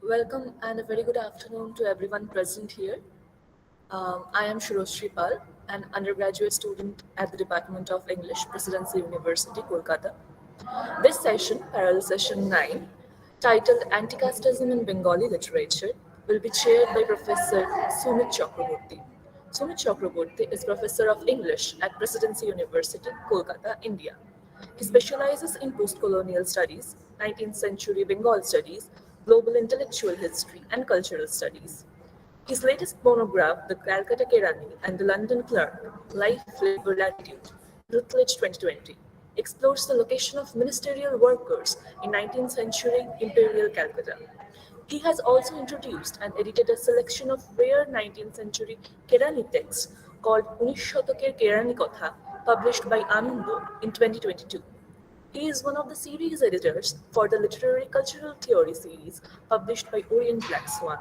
Welcome and a very good afternoon to everyone present here. I am Shuroshree Pal, an undergraduate student at the Department of English, Presidency University, Kolkata. This session, parallel session 9, titled Anticasteism in Bengali Literature, will be chaired by Professor Sumit Chakrabarti. Sumit Chakrabarti is Professor of English at Presidency University, Kolkata, India. He specializes in post-colonial studies, 19th century Bengal studies, global intellectual history, and cultural studies. His latest monograph, The Calcutta Kerani and the London Clerk, Life, Labour, Latitude, Routledge 2020, explores the location of ministerial workers in 19th century imperial Calcutta. He has also introduced and edited a selection of rare 19th century Kerani texts called Unish Shotoker Kerani Kotha, published by Anundo in 2022. He is one of the series editors for the Literary Cultural Theory series published by Orient Black Swan.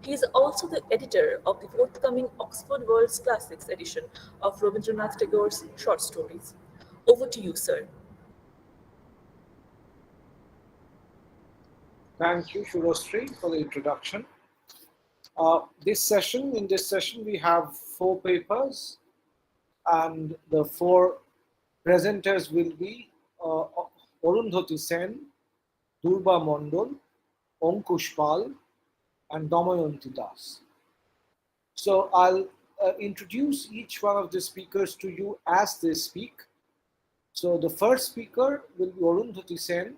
He is also the editor of the forthcoming Oxford World's Classics edition of Rabindranath Tagore's short stories. Over to you, sir. Thank you, Shuroshree, for the introduction. In this session, we have 4 papers, and the 4 presenters will be Arundhati Sen, Durba Mandal, Ankush Pal, and Damayanti Das. So I'll introduce each one of the speakers to you as they speak. So the first speaker will be Arundhati Sen.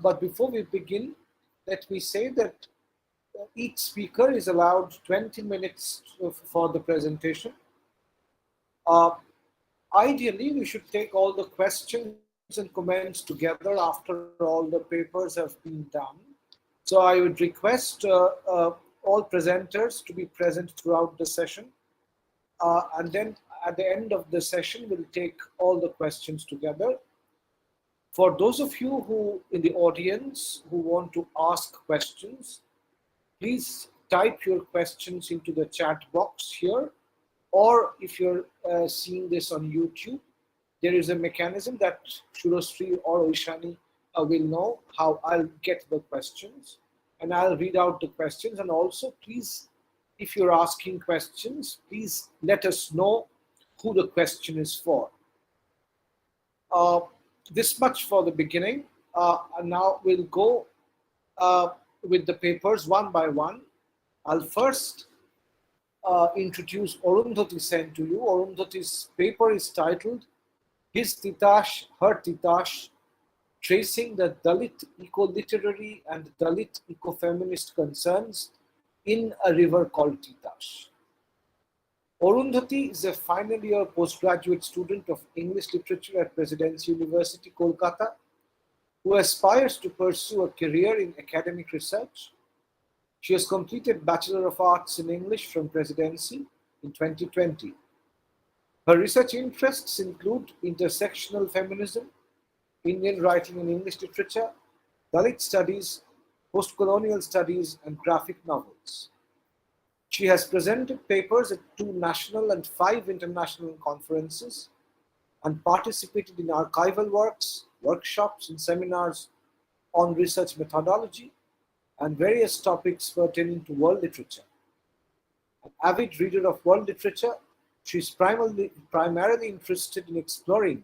But before we begin, let me say that each speaker is allowed 20 minutes for the presentation. Ideally, we should take all the questions and comments together after all the papers have been done. So I would request all presenters to be present throughout the session. And then at the end of the session, we'll take all the questions together. For those of you who in the audience who want to ask questions, please type your questions into the chat box here, or if you're seeing this on YouTube, there is a mechanism that Shuroshree or Ishani will know how I'll get the questions, and I'll read out the questions. And also, please, if you're asking questions, please let us know who the question is for. This much for the beginning. And now we'll go with the papers one by one. I'll first introduce Arundhati Sen to you. Arundhati's paper is titled His Titash, Her Titash, Tracing the Dalit Eco-Literary and Dalit Eco-feminist Concerns in a River Called Titash. Arundhati is a final year postgraduate student of English literature at Presidency University, Kolkata, who aspires to pursue a career in academic research. She has completed Bachelor of Arts in English from Presidency in 2020. Her research interests include intersectional feminism, Indian writing in English literature, Dalit studies, post-colonial studies, and graphic novels. She has presented papers at 2 national and 5 international conferences and participated in archival works, workshops, and seminars on research methodology and various topics pertaining to world literature. An avid reader of world literature, she is primarily interested in exploring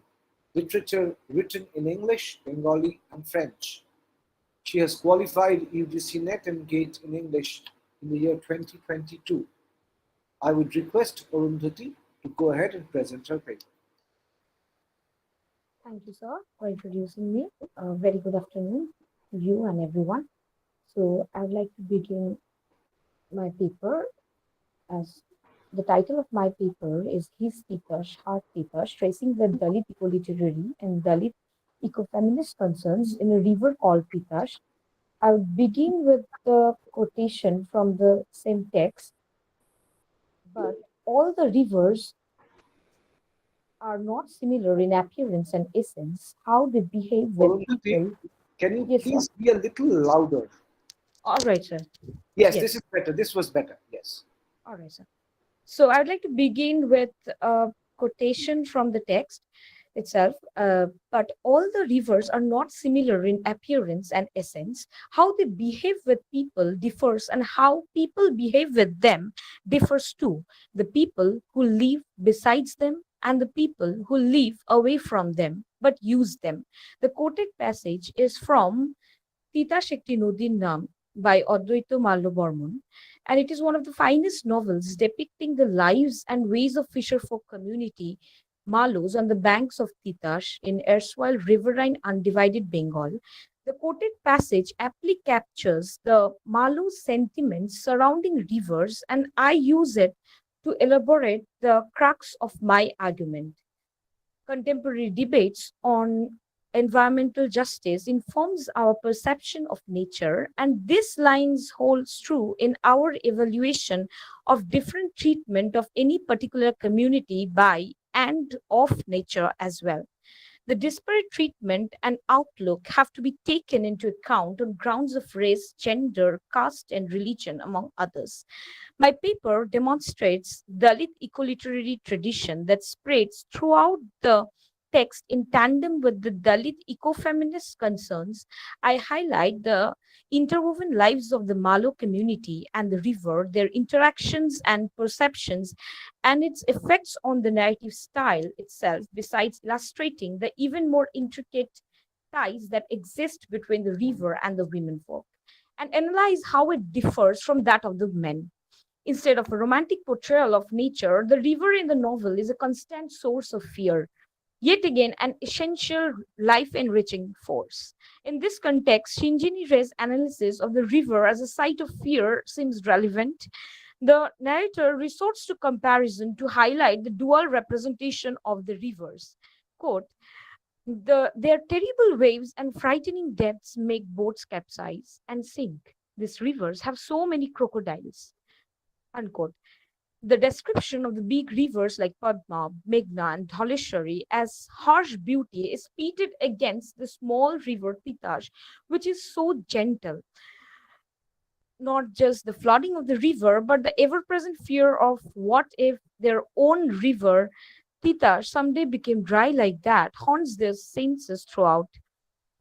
literature written in English, Bengali, and French. She has qualified UGC NET and GATE in English in the year 2022. I would request Arundhati to go ahead and present her paper. Thank you, sir, for introducing me. Very good afternoon to you and everyone. So I would like to begin my paper as the title of my paper is His Titash, Her Titash, Tracing the Dalit Eco-Literary and Dalit Eco-feminist Concerns in a River Called Titash. I would begin with the quotation from the same text, but all the rivers are not similar in appearance and essence. How they behave with people. Can you please be a little louder? All right, sir. Yes, this is better. This was better. Yes. All right, sir. So I would like to begin with a quotation from the text. itself. But all the rivers are not similar in appearance and essence. How they behave with people differs, and how people behave with them differs too. The people who live besides them and the people who live away from them but use them. The quoted passage is from Titash একটি নদীর নাম by Advaita Mallobormon, and it is one of the finest novels depicting the lives and ways of fisherfolk community Malos on the banks of Titash in erstwhile riverine undivided Bengal. The quoted passage aptly captures the Malos sentiments surrounding rivers, and I use it to elaborate the crux of my argument. Contemporary debates on environmental justice informs our perception of nature, and this lines holds true in our evaluation of different treatment of any particular community by and of nature as well. The disparate treatment and outlook have to be taken into account on grounds of race, gender, caste, and religion, among others. My paper demonstrates Dalit eco-literary tradition that spreads throughout the text in tandem with the Dalit eco-feminist concerns. I highlight the interwoven lives of the Malo community and the river, their interactions and perceptions, and its effects on the narrative style itself, besides illustrating the even more intricate ties that exist between the river and the women folk, and analyze how it differs from that of the men. Instead of a romantic portrayal of nature, the river in the novel is a constant source of fear, yet again an essential life enriching force. In this context, Shinji Rei's analysis of the river as a site of fear seems relevant. The narrator resorts to comparison to highlight the dual representation of the rivers. Quote, their terrible waves and frightening depths make boats capsize and sink. These rivers have so many crocodiles. Unquote. The description of the big rivers like Padma, Meghna, and Dholeshwari as harsh beauty is pitted against the small river Titash, which is so gentle. Not just the flooding of the river, but the ever present fear of what if their own river, Titash, someday became dry like that, haunts their senses throughout.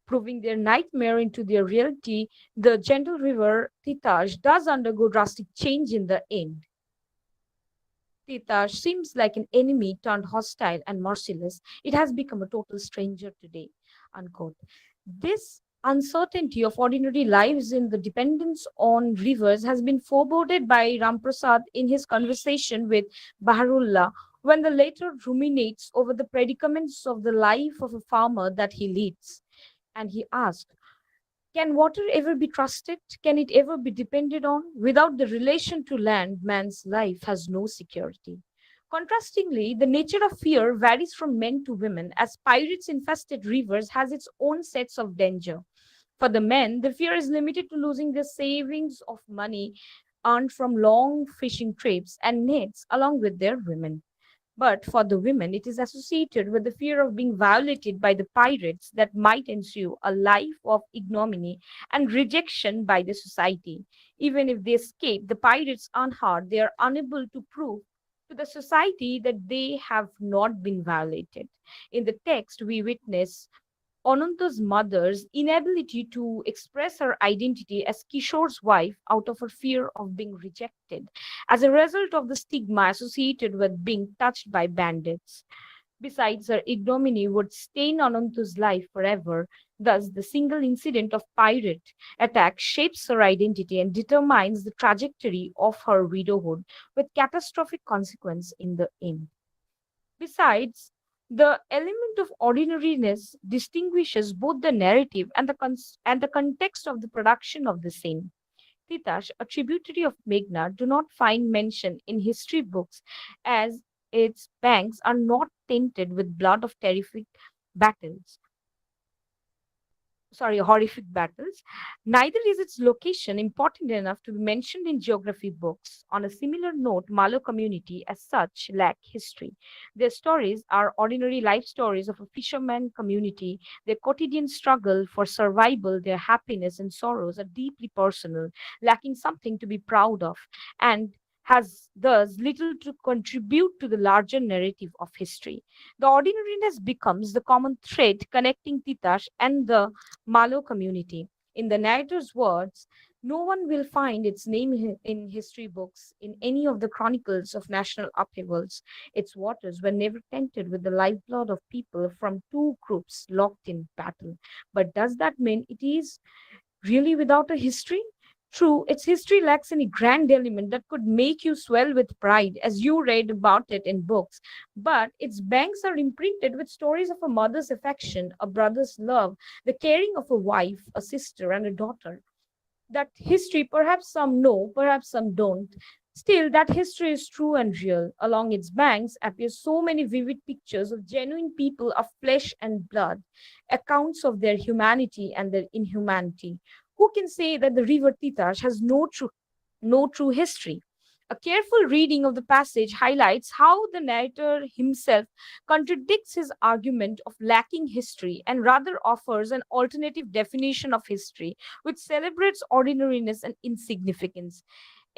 Proving their nightmare into their reality, the gentle river Titash does undergo drastic change in the end. Titash seems like an enemy turned hostile and merciless. It has become a total stranger today. Unquote. This uncertainty of ordinary lives in the dependence on rivers has been foreboded by Ramprasad in his conversation with Baharullah when the latter ruminates over the predicaments of the life of a farmer that he leads. And he asks, can water ever be trusted? Can it ever be depended on? Without the relation to land, man's life has no security. Contrastingly, the nature of fear varies from men to women, as pirates infested rivers has its own sets of danger. For the men, the fear is limited to losing their savings of money earned from long fishing trips and nets along with their women. But for the women, it is associated with the fear of being violated by the pirates that might ensue a life of ignominy and rejection by the society. Even if they escape the pirates unhurt, they are unable to prove to the society that they have not been violated. In the text, we witness Ananta's mother's inability to express her identity as Kishor's wife out of her fear of being rejected as a result of the stigma associated with being touched by bandits. Besides, her ignominy would stain Ananta's life forever. Thus, the single incident of pirate attack shapes her identity and determines the trajectory of her widowhood with catastrophic consequence in the end. Besides, the element of ordinariness distinguishes both the narrative and and the context of the production of the same. Titash, a tributary of Meghna, do not find mention in history books as its banks are not tainted with blood of terrific battles horrific battles. Neither is its location important enough to be mentioned in geography books. On a similar note, Malo community as such lack history. Their stories are ordinary life stories of a fisherman community. Their quotidian struggle for survival, their happiness and sorrows are deeply personal, lacking something to be proud of, and has thus little to contribute to the larger narrative of history. The ordinariness becomes the common thread connecting Titash and the Malo community. In the narrator's words, no one will find its name in history books, in any of the chronicles of national upheavals. Its waters were never tainted with the lifeblood of people from two groups locked in battle. But does that mean it is really without a history? True, its history lacks any grand element that could make you swell with pride as you read about it in books, but its banks are imprinted with stories of a mother's affection, a brother's love, the caring of a wife, a sister, and a daughter. That history, perhaps some know, perhaps some don't. Still, that history is true and real. Along its banks appear so many vivid pictures of genuine people of flesh and blood, accounts of their humanity and their inhumanity. Who can say that the river Titash has no true history? A careful reading of the passage highlights how the narrator himself contradicts his argument of lacking history and rather offers an alternative definition of history which celebrates ordinariness and insignificance.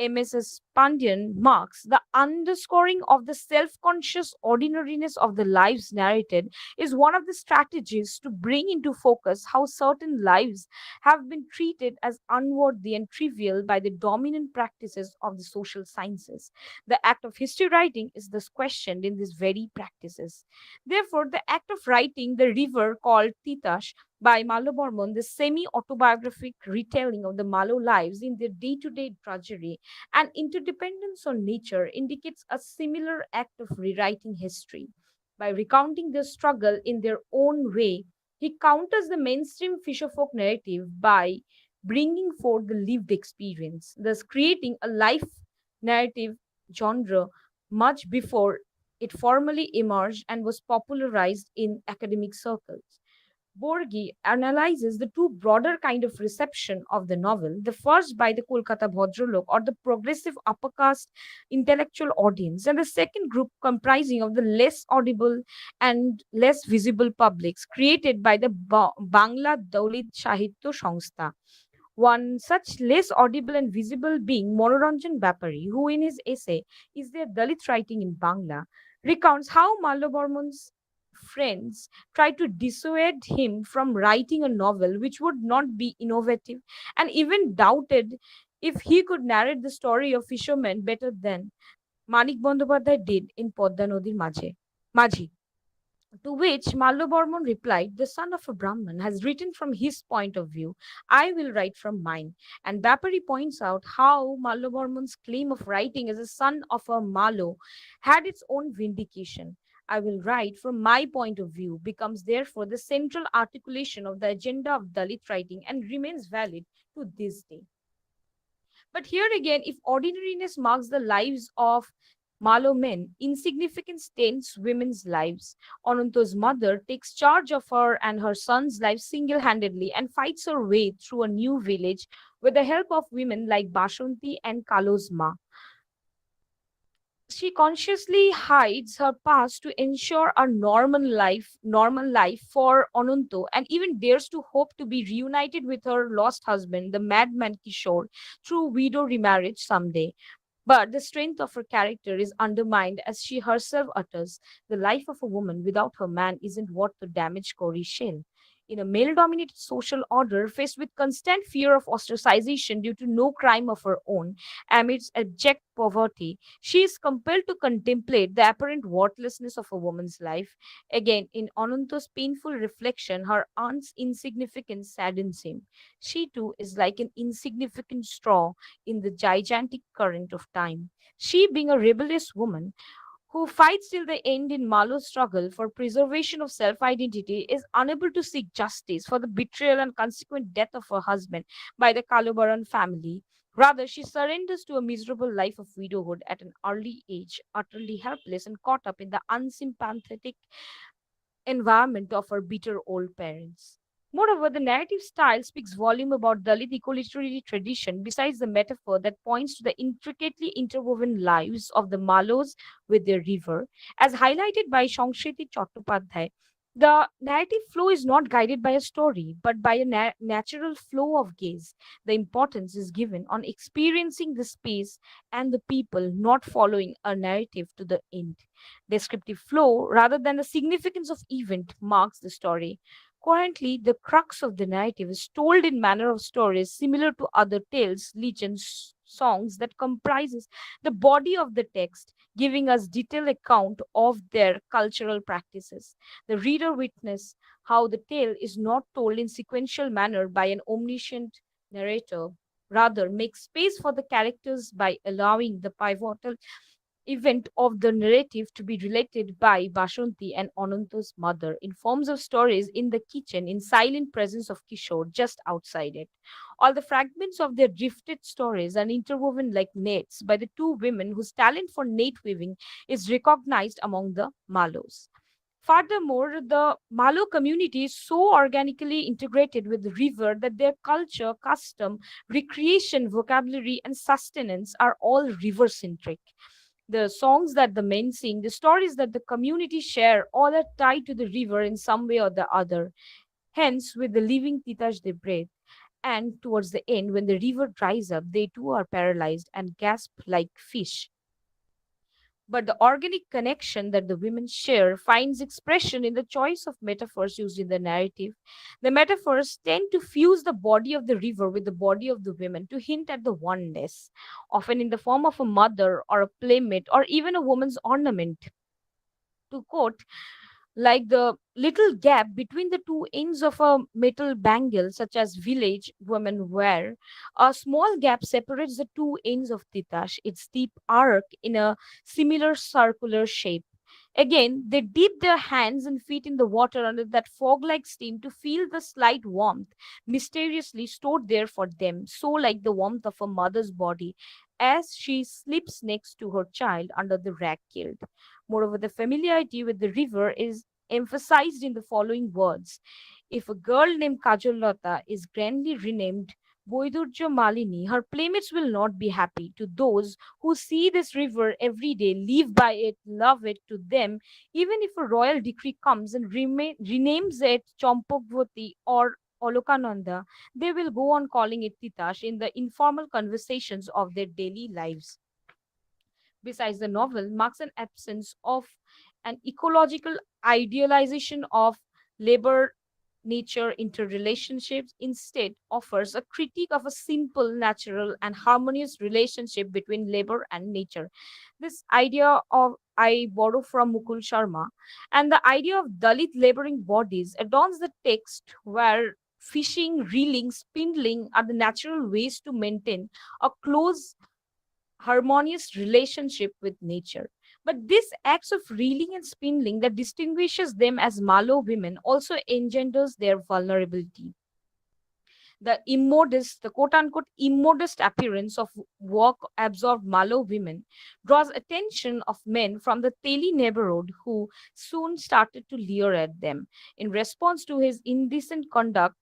Mrs. Pandian marks the underscoring of the self conscious ordinariness of the lives narrated is one of the strategies to bring into focus how certain lives have been treated as unworthy and trivial by the dominant practices of the social sciences. The act of history writing is thus questioned in these very practices. Therefore, the act of writing the river called Titash by Malo Bormon, the semi autobiographic retelling of the Malo lives in their day to day drudgery and interdependence on nature, indicates a similar act of rewriting history. By recounting their struggle in their own way, he counters the mainstream fisherfolk narrative by bringing forth the lived experience, thus creating a life narrative genre much before it formally emerged and was popularized in academic circles. Borghi analyzes the two broader kind of reception of the novel, the first by the Kolkata Bhadralok or the progressive upper caste intellectual audience, and the second group comprising of the less audible and less visible publics created by the Bangla Dalit Sahitya Sangstha. One such less audible and visible being Manoranjan Byapari, who in his essay Is There Dalit Writing in Bangla, recounts how Mallavarman's friends tried to dissuade him from writing a novel which would not be innovative and even doubted if he could narrate the story of fishermen better than Manik Bandopadhyay did in Podda Nodir Majhi. To which Mallobormon replied, The son of a Brahman has written from his point of view. I will write from mine. And Bapari points out how Mallobormon's claim of writing as a son of a Malo had its own vindication. I will write from my point of view becomes therefore the central articulation of the agenda of Dalit writing and remains valid to this day. But here again, if ordinariness marks the lives of Malo men, insignificance taints women's lives. Ananto's mother takes charge of her and her son's life single handedly and fights her way through a new village with the help of women like Bashanti and Kalo's ma. She consciously hides her past to ensure a normal life for Ananto, and even dares to hope to be reunited with her lost husband, the madman Kishore, through widow remarriage someday. But the strength of her character is undermined as she herself utters, the life of a woman without her man isn't worth the damage Corey shell. In a male dominated social order faced with constant fear of ostracization due to no crime of her own, amidst abject poverty, she is compelled to contemplate the apparent worthlessness of a woman's life. Again, in Ananto's painful reflection, her aunt's insignificance saddens him. She too is like an insignificant straw in the gigantic current of time. She, being a rebellious woman, who fights till the end in Malo's struggle for preservation of self identity, is unable to seek justice for the betrayal and consequent death of her husband by the Kalobaran family. Rather, she surrenders to a miserable life of widowhood at an early age, utterly helpless and caught up in the unsympathetic environment of her bitter old parents. Moreover, the narrative style speaks volume about Dalit eco-literary tradition besides the metaphor that points to the intricately interwoven lives of the Malos with their river. As highlighted by Sangskriti Chattopadhyay, The narrative flow is not guided by a story, but by a natural flow of gaze. The importance is given on experiencing the space and the people, not following a narrative to the end. Descriptive flow, rather than the significance of event, marks the story. Currently, the crux of the narrative is told in manner of stories similar to other tales, legends, songs that comprises the body of the text, giving us detailed account of their cultural practices. The reader witness how the tale is not told in sequential manner by an omniscient narrator. Rather, make space for the characters by allowing the pivotal event of the narrative to be related by Bashanti and Ananta's mother in forms of stories in the kitchen in silent presence of Kishore just outside it. All the fragments of their drifted stories are interwoven like nets by the two women whose talent for net weaving is recognized among the Malos. Furthermore, the Malo community is so organically integrated with the river that their culture, custom, recreation, vocabulary, and sustenance are all river centric. The songs that the men sing, the stories that the community share, all are tied to the river in some way or the other. Hence, with the living Titash they breathe. And towards the end, when the river dries up, they too are paralyzed and gasp like fish. But the organic connection that the women share finds expression in the choice of metaphors used in the narrative. The metaphors tend to fuse the body of the river with the body of the women to hint at the oneness, often in the form of a mother or a playmate or even a woman's ornament. To quote, like the little gap between the two ends of a metal bangle, such as village women wear, a small gap separates the two ends of Titash, its deep arc in a similar circular shape. Again, they dip their hands and feet in the water under that fog like steam to feel the slight warmth mysteriously stored there for them, so like the warmth of a mother's body as she sleeps next to her child under the rag kilt. Moreover, the familiarity with the river is emphasized in the following words. If a girl named Kajallata is grandly renamed Boidurja Malini, her playmates will not be happy. To those who see this river every day, live by it, love it, to them, even if a royal decree comes and renames it Champakvati or Olokananda, they will go on calling it Titash in the informal conversations of their daily lives. Besides, the novel marks an absence of an ecological idealization of labor nature interrelationships, instead offers a critique of a simple, natural, and harmonious relationship between labor and nature. This idea of I borrow from Mukul Sharma, and the idea of Dalit laboring bodies adorns the text where fishing, reeling, spindling are the natural ways to maintain a close harmonious relationship with nature. But this acts of reeling and spindling that distinguishes them as Malo women also engenders their vulnerability. The immodest, the quote unquote immodest appearance of work absorbed Malo women draws attention of men from the Teli neighborhood who soon started to leer at them. In response to his indecent conduct,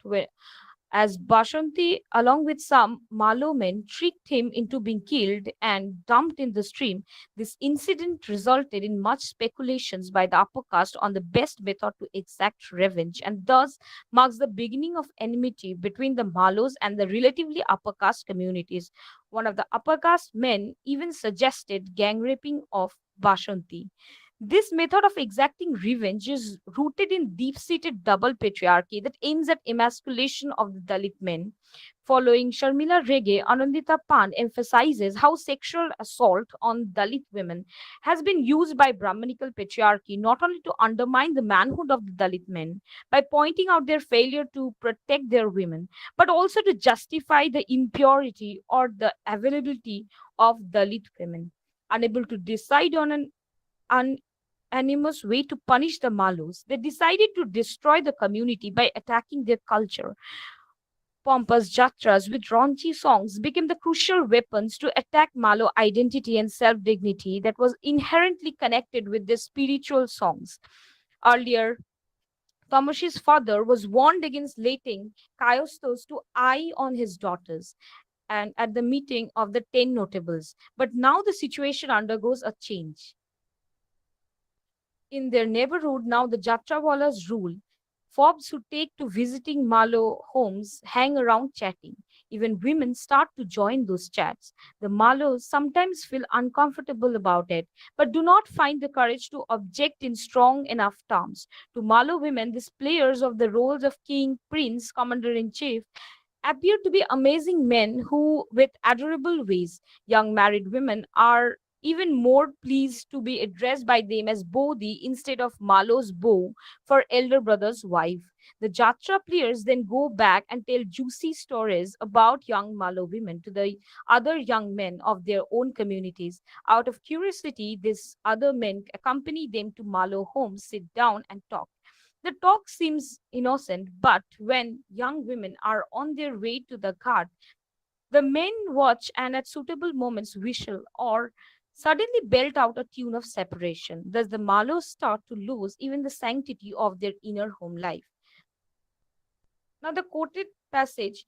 as Bashanti, along with some Malo men, tricked him into being killed and dumped in the stream. This incident resulted in much speculations by the upper caste on the best method to exact revenge, and thus marks the beginning of enmity between the Malos and the relatively upper caste communities. One of the upper caste men even suggested gang raping of Bashanti. This method of exacting revenge is rooted in deep seated double patriarchy that aims at emasculation of the Dalit men. Following Sharmila Rege, Anandita Pan emphasizes how sexual assault on Dalit women has been used by Brahmanical patriarchy not only to undermine the manhood of the Dalit men by pointing out their failure to protect their women, but also to justify the impurity or the availability of Dalit women. Unable to decide on an animus way to punish the Malus, they decided to destroy the community by attacking their culture. Pompous jatras with raunchy songs became the crucial weapons to attack Malo identity and self dignity that was inherently connected with their spiritual songs. Earlier, Tamashi's father was warned against letting Caiustos to eye on his daughters and at the meeting of the 10 notables. But now the situation undergoes a change. In their neighborhood, now the Jatrawalas rule. Fobs who take to visiting Malo homes hang around chatting. Even women start to join those chats. The Malos sometimes feel uncomfortable about it, but do not find the courage to object in strong enough terms. To Malo women, these players of the roles of king, prince, commander in chief, appear to be amazing men who, with adorable ways, young married women are even more pleased to be addressed by them as Bodhi instead of Malo's beau for elder brother's wife. The Jatra players then go back and tell juicy stories about young Malo women to the other young men of their own communities. Out of curiosity, these other men accompany them to Malo homes, sit down, and talk. The talk seems innocent, but when young women are on their way to the ghat, the men watch and at suitable moments whistle or suddenly belt out a tune of separation. Thus, the Malos start to lose even the sanctity of their inner home life. Now, the quoted passage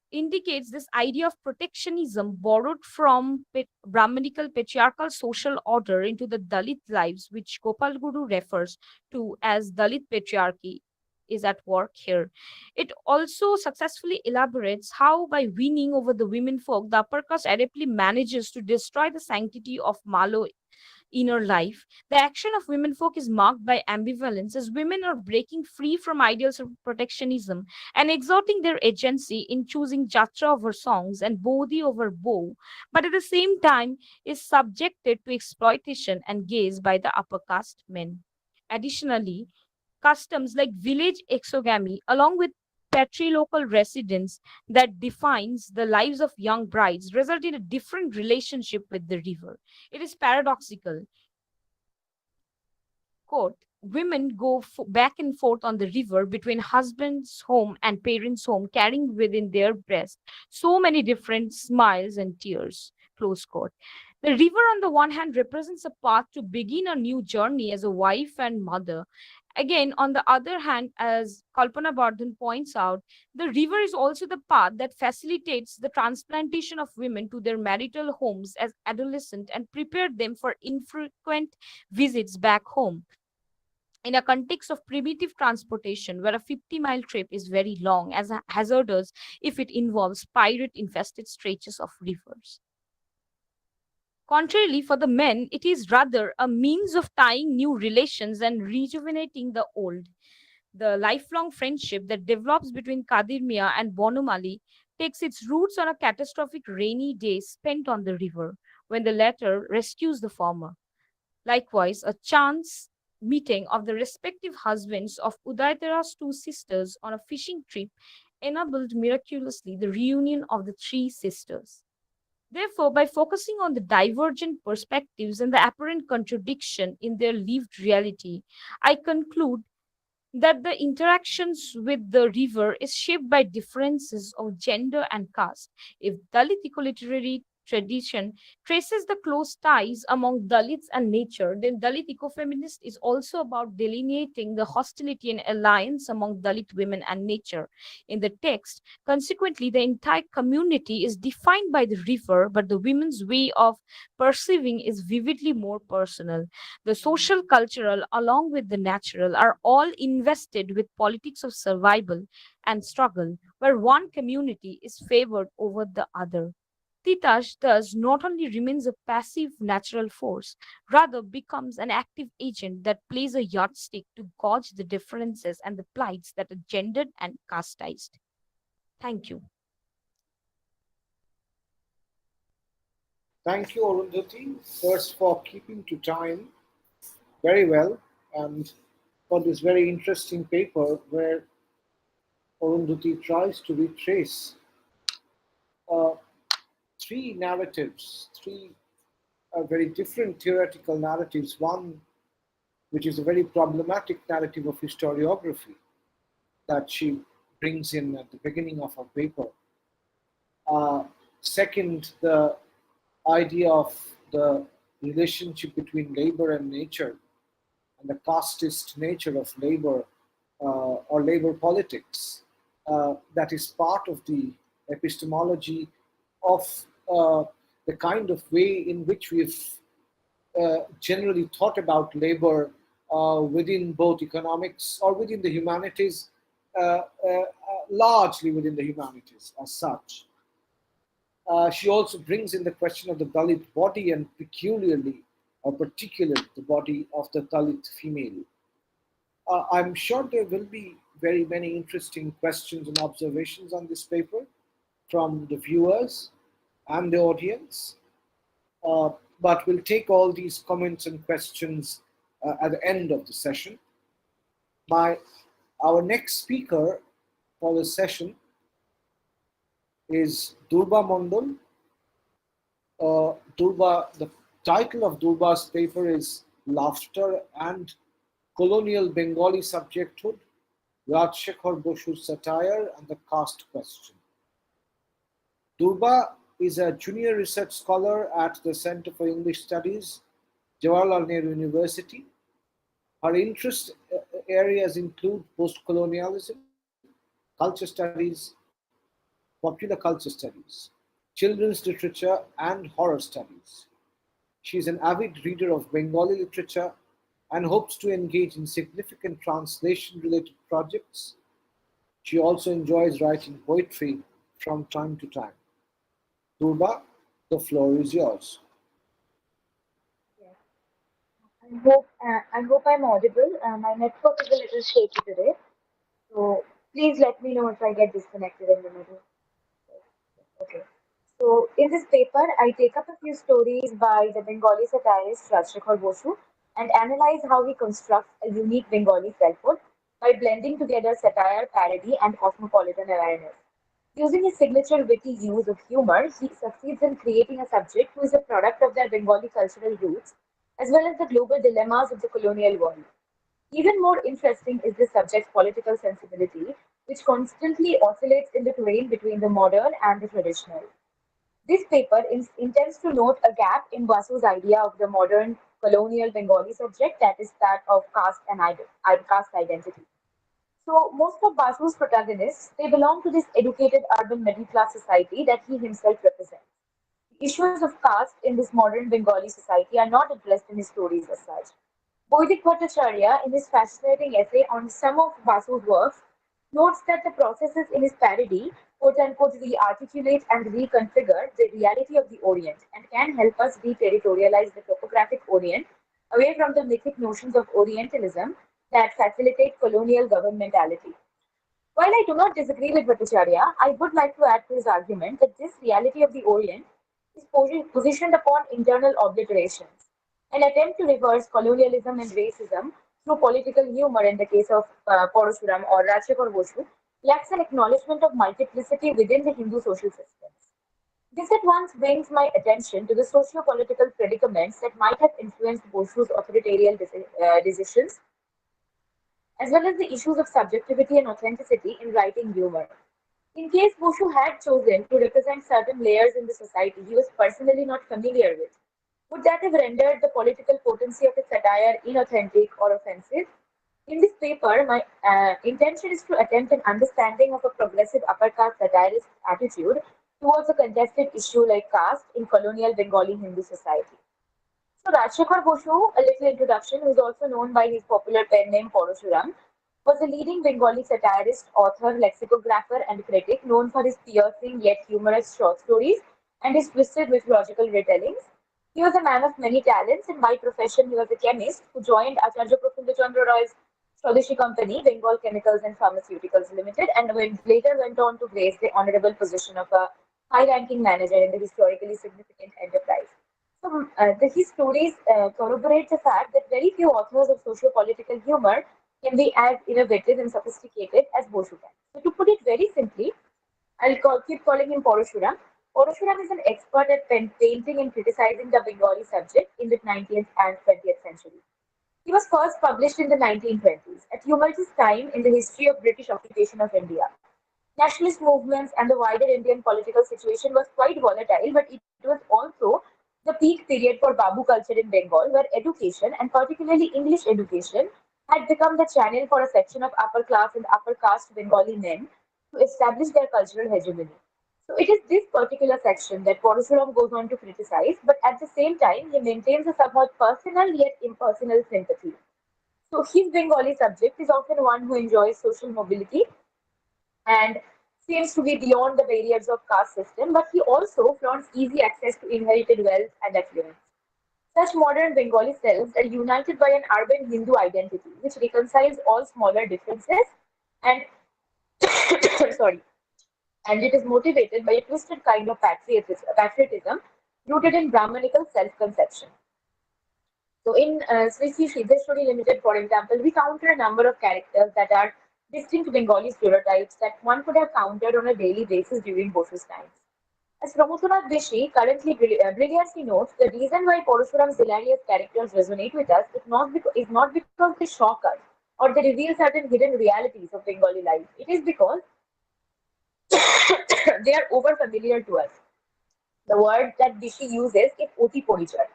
indicates this idea of protectionism borrowed from Brahmanical patriarchal social order into the Dalit lives, which Gopal Guru refers to as Dalit patriarchy, is at work here. It also successfully elaborates how, by winning over the women folk, the upper caste adeptly manages to destroy the sanctity of Malo inner life. The action of women folk is marked by ambivalence as women are breaking free from ideals of protectionism and exerting their agency in choosing Jatra over songs and Bodhi over bow, but at the same time is subjected to exploitation and gaze by the upper caste men. Additionally, customs like village exogamy, along with patrilocal residence that defines the lives of young brides, result in a different relationship with the river. It is paradoxical. Quote, women go back and forth on the river between husband's home and parents' home, carrying within their breast so many different smiles and tears. Close quote. The river, on the one hand, represents a path to begin a new journey as a wife and mother. Again, on the other hand, as Kalpana Bardhan points out, the river is also the path that facilitates the transplantation of women to their marital homes as adolescent and prepare them for infrequent visits back home. In a context of primitive transportation, where a 50-mile trip is very long, as hazardous if it involves pirate infested stretches of rivers. Contrarily, for the men, it is rather a means of tying new relations and rejuvenating the old. The lifelong friendship that develops between Kadir Mia and Bonumali takes its roots on a catastrophic rainy day spent on the river, when the latter rescues the former. Likewise, a chance meeting of the respective husbands of Udaitara's two sisters on a fishing trip enabled miraculously the reunion of the three sisters. Therefore, by focusing on the divergent perspectives and the apparent contradiction in their lived reality, I conclude that the interactions with the river is shaped by differences of gender and caste. If Dalit ecoliterary tradition traces the close ties among Dalits and nature, then Dalit ecofeminist is also about delineating the hostility and alliance among Dalit women and nature. In the text, consequently, the entire community is defined by the river, but the women's way of perceiving is vividly more personal. The social, cultural, along with the natural, are all invested with politics of survival and struggle, where one community is favored over the other. Titash thus not only remains a passive natural force, rather becomes an active agent that plays a yardstick to gauge the differences and the plights that are gendered and casteized. Thank you. Thank you, Arundhati, first for keeping to time very well and for this very interesting paper where Arundhati tries to retrace uh, three narratives, three very different theoretical narratives. One, which is a very problematic narrative of historiography that she brings in at the beginning of her paper. Second, the idea of the relationship between labor and nature and the casteist nature of labor or labor politics that is part of the epistemology of the kind of way in which we've generally thought about labor within both economics or within the humanities, largely within the humanities as such. She also brings in the question of the Dalit body and peculiarly or particularly the body of the Dalit female. I'm sure there will be very many interesting questions and observations on this paper from the viewers and the audience. But we'll take all these comments and questions at the end of the session. Our next speaker for the session is Durba Mandal. The title of Durba's paper is Laughter and Colonial Bengali Subjecthood, Rajshekhar Basu's Satire and the Caste Question. Durba is a junior research scholar at the Center for English Studies, Jawaharlal Nehru University. Her interest areas include post-colonialism, culture studies, popular culture studies, children's literature, and horror studies. She is an avid reader of Bengali literature and hopes to engage in significant translation-related projects. She also enjoys writing poetry from time to time. Durba, the floor is yours. Yes. I hope I'm audible. My network is a little shaky today, so please let me know if I get disconnected in the middle. Okay. So in this paper, I take up a few stories by the Bengali satirist Rajshekhar Basu and analyze how he constructs a unique Bengali selfhood by blending together satire, parody, and cosmopolitan awareness. Using his signature witty use of humor, he succeeds in creating a subject who is a product of their Bengali cultural roots, as well as the global dilemmas of the colonial world. Even more interesting is the subject's political sensibility, which constantly oscillates in the terrain between the modern and the traditional. This paper intends to note a gap in Basu's idea of the modern colonial Bengali subject, that is that of caste and caste identity. So most of Basu's protagonists, they belong to this educated urban middle class society that he himself represents. The issues of caste in this modern Bengali society are not addressed in his stories as such. Boydik Bhattacharya, in his fascinating essay on some of Basu's works, notes that the processes in his parody, quote unquote, re-articulate and reconfigure the reality of the Orient and can help us deterritorialize the topographic Orient away from the mythic notions of Orientalism that facilitate colonial governmentality. While I do not disagree with Bhattacharya, I would like to add to his argument that this reality of the Orient is positioned upon internal obliterations. An attempt to reverse colonialism and racism through political humor in the case of Parashuram or Rajshekhar Basu lacks an acknowledgement of multiplicity within the Hindu social systems. This at once brings my attention to the socio-political predicaments that might have influenced Basu's authoritarian decisions as well as the issues of subjectivity and authenticity in writing humor. In case Boshu had chosen to represent certain layers in the society he was personally not familiar with, would that have rendered the political potency of his satire inauthentic or offensive? In this paper, my intention is to attempt an understanding of a progressive upper caste satirist attitude towards a contested issue like caste in colonial Bengali Hindu society. So Rajshekhar Basu, a little introduction, who is also known by his popular pen name Parashuram, was a leading Bengali satirist, author, lexicographer, and critic known for his piercing yet humorous short stories and his twisted mythological retellings. He was a man of many talents, and by profession he was a chemist who joined Acharya Prafulla Chandra Roy's Swadeshi Company, Bengal Chemicals and Pharmaceuticals Limited, and later went on to grace the honorable position of a high-ranking manager in the historically significant enterprise. So, his stories corroborate the fact that very few authors of socio-political humor can be as innovative and sophisticated as Boshu can. So, to put it very simply, keep calling him Parashuram. Parashuram is an expert at painting and criticizing the Bengali subject in the 19th and 20th century. He was first published in the 1920s, a tumultuous time in the history of British occupation of India. Nationalist movements and the wider Indian political situation was quite volatile, but it was also the peak period for Babu culture in Bengal, where education, and particularly English education, had become the channel for a section of upper class and upper caste Bengali men to establish their cultural hegemony. So it is this particular section that Parashuram goes on to criticize, but at the same time, he maintains a somewhat personal yet impersonal sympathy. So his Bengali subject is often one who enjoys social mobility and seems to be beyond the barriers of caste system, but he also flaunts easy access to inherited wealth and affluence. Such modern Bengali selves are united by an urban Hindu identity, which reconciles all smaller differences and sorry, and it is motivated by a twisted kind of patriotism rooted in Brahmanical self-conception. So in Swissy Story Limited, for example, we counter a number of characters that are distinct Bengali stereotypes that one could have countered on a daily basis during Bosu's times. As Pramothanath Bishi currently brilliantly notes, the reason why Parashuram's hilarious characters resonate with us is not because they shock us or they reveal certain hidden realities of Bengali life. It is because they are over familiar to us. The word that Bishi uses is Oti Porichar.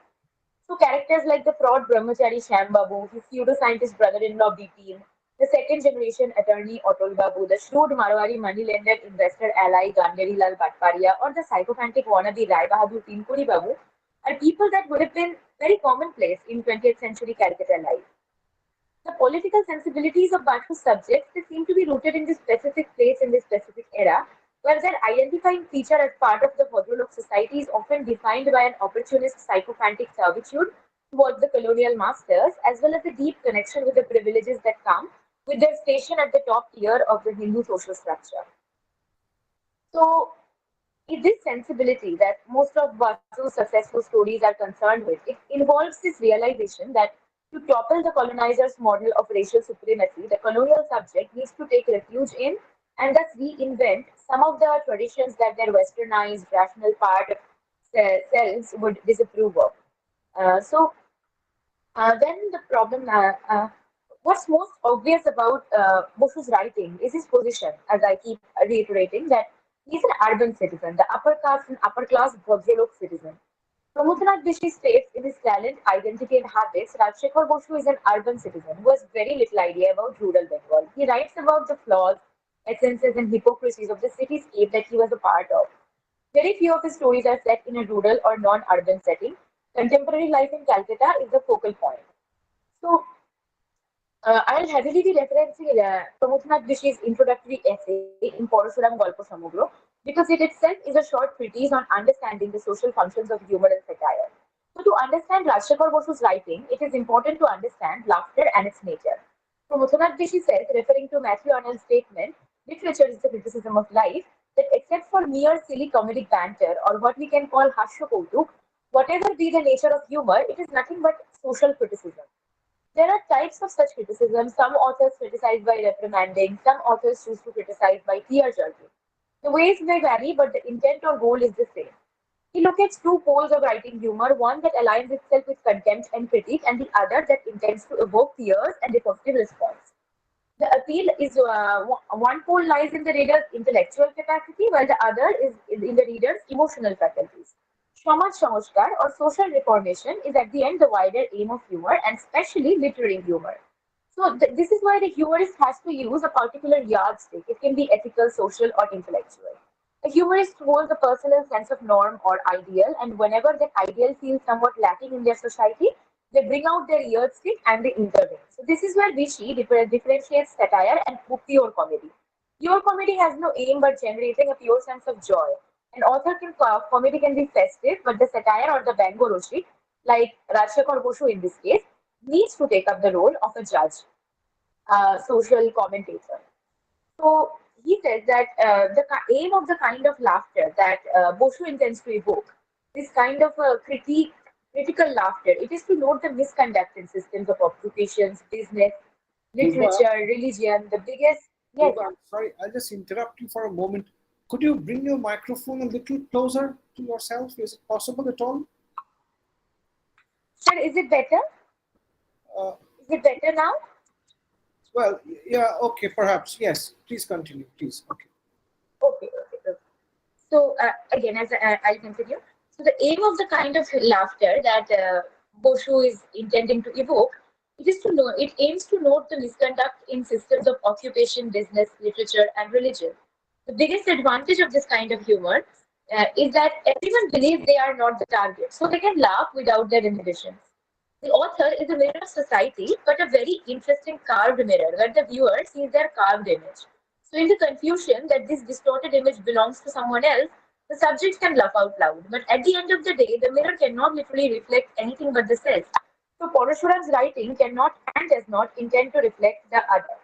So characters like the fraud brahmachari Shyam Babu, his pseudoscientist brother-in-law Bipin, the second generation attorney Atul Babu, the shrewd Marwari moneylender investor ally Gandhari Lal Bhatparia, or the psychophantic wannabe Rai Bahadur Tinkuri Babu are people that would have been very commonplace in 20th century Calcutta life. The political sensibilities of Batu's subjects they seem to be rooted in this specific place in this specific era, where their identifying feature as part of the Bhadralok society is often defined by an opportunist psychophantic servitude towards the colonial masters, as well as a deep connection with the privileges that come with their station at the top tier of the Hindu social structure. So, this sensibility that most of Basu's successful stories are concerned with, it involves this realization that to topple the colonizer's model of racial supremacy, the colonial subject needs to take refuge in and thus reinvent some of the traditions that their westernized, rational part of selves would disapprove of. Then the problem, what's most obvious about Bosu's writing is his position, as I keep reiterating, that he's an urban citizen, the upper caste and upper class Bhadralok citizen. Pramothanath Bishi states in his talent, identity, and habits, Rajshekhar Basu is an urban citizen who has very little idea about rural Bengal. He writes about the flaws, essences, and hypocrisies of the cityscape that he was a part of. Very few of his stories are set in a rural or non-urban setting. Contemporary life in Calcutta is the focal point. So, I'll heavily be referencing Pramothnath Bishi's introductory essay in Parasuram Golpo Samagro because it itself is a short treatise on understanding the social functions of humor and satire. So, to understand Rajshekhar Basu's writing, it is important to understand laughter and its nature. Pramothnath Bishi says, referring to Matthew Arnold's statement, literature is the criticism of life, that except for mere silly comedic banter or what we can call hashya kautuk, whatever be the nature of humor, it is nothing but social criticism. There are types of such criticism. Some authors criticize by reprimanding, some authors choose to criticize by tear jerking. The ways may vary, but the intent or goal is the same. He look at two poles of writing humor, one that aligns itself with contempt and critique, and the other that intends to evoke tears and a positive response. The appeal is one pole lies in the reader's intellectual capacity, while the other is in the reader's emotional faculties. Samaj Samskar or social reformation is at the end the wider aim of humor and especially literary humor. So this is why the humorist has to use a particular yardstick. It can be ethical, social, or intellectual. A humorist holds a personal sense of norm or ideal, and whenever that ideal feels somewhat lacking in their society, they bring out their yardstick and they intervene. So this is where Vichy differentiates satire and pure comedy. Pure comedy has no aim but generating a pure sense of joy. An author can comedy can be festive, but the satire or the bangoroshi, like Rajshekhar Basu in this case, needs to take up the role of a judge, social commentator. So he says that the aim of the kind of laughter that Boshu intends to evoke, this kind of critical laughter, it is to note the misconduct in systems of occupations, business, Durba, literature, religion. The biggest, yes, Durba, I'm sorry, I'll just interrupt you for a moment. Could you bring your microphone a little closer to yourself? Is it possible at all? sir, is it better? Uh, Is it better now? well, yeah, okay, perhaps. Yes, please continue, please. Okay. Okay. So again, as I'll continue. So the aim of the kind of laughter that Boshu is intending to evoke, it aims to note the misconduct in systems of occupation, business, literature, and religion. The biggest advantage of this kind of humor is that everyone believes they are not the target, so they can laugh without their inhibitions. The author is a mirror of society, but a very interesting carved mirror where the viewer sees their carved image. So, in the confusion that this distorted image belongs to someone else, the subject can laugh out loud. But at the end of the day, the mirror cannot literally reflect anything but the self. So, Parashuram's writing cannot and does not intend to reflect the other.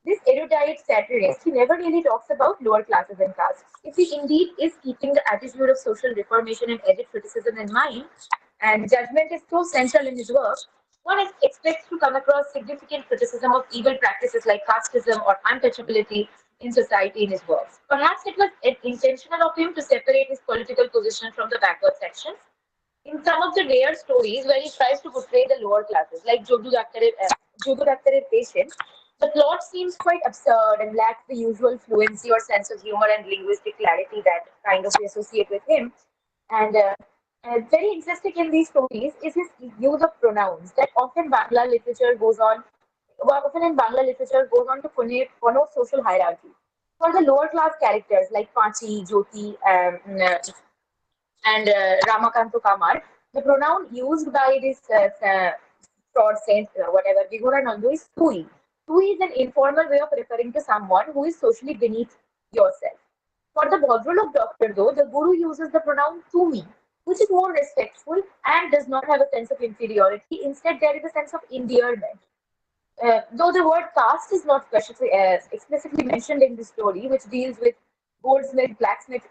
This erudite satirist, he never really talks about lower classes and castes. If he indeed is keeping the attitude of social reformation and edit criticism in mind, and judgment is so central in his work, one expects to come across significant criticism of evil practices like casteism or untouchability in society in his works. Perhaps it was intentional of him to separate his political position from the backward sections in some of the rare stories where he tries to portray the lower classes, like Jodu Daktare's Patient, the plot seems quite absurd and lacks the usual fluency or sense of humor and linguistic clarity that kind of we associate with him. And very interesting in these stories is his use of pronouns that often in Bangla literature goes on to connote social hierarchy. For the lower class characters like Pachi, Jyoti, and Ramakanto Kamar, the pronoun used by this short saint, whatever, Vigoranando is tui. Tui is an informal way of referring to someone who is socially beneath yourself. For the Bhadralok doctor, though, the Guru uses the pronoun tumi, which is more respectful and does not have a sense of inferiority. Instead, there is a sense of endearment. Though the word caste is not explicitly mentioned in the story, which deals with goldsmith, blacksmith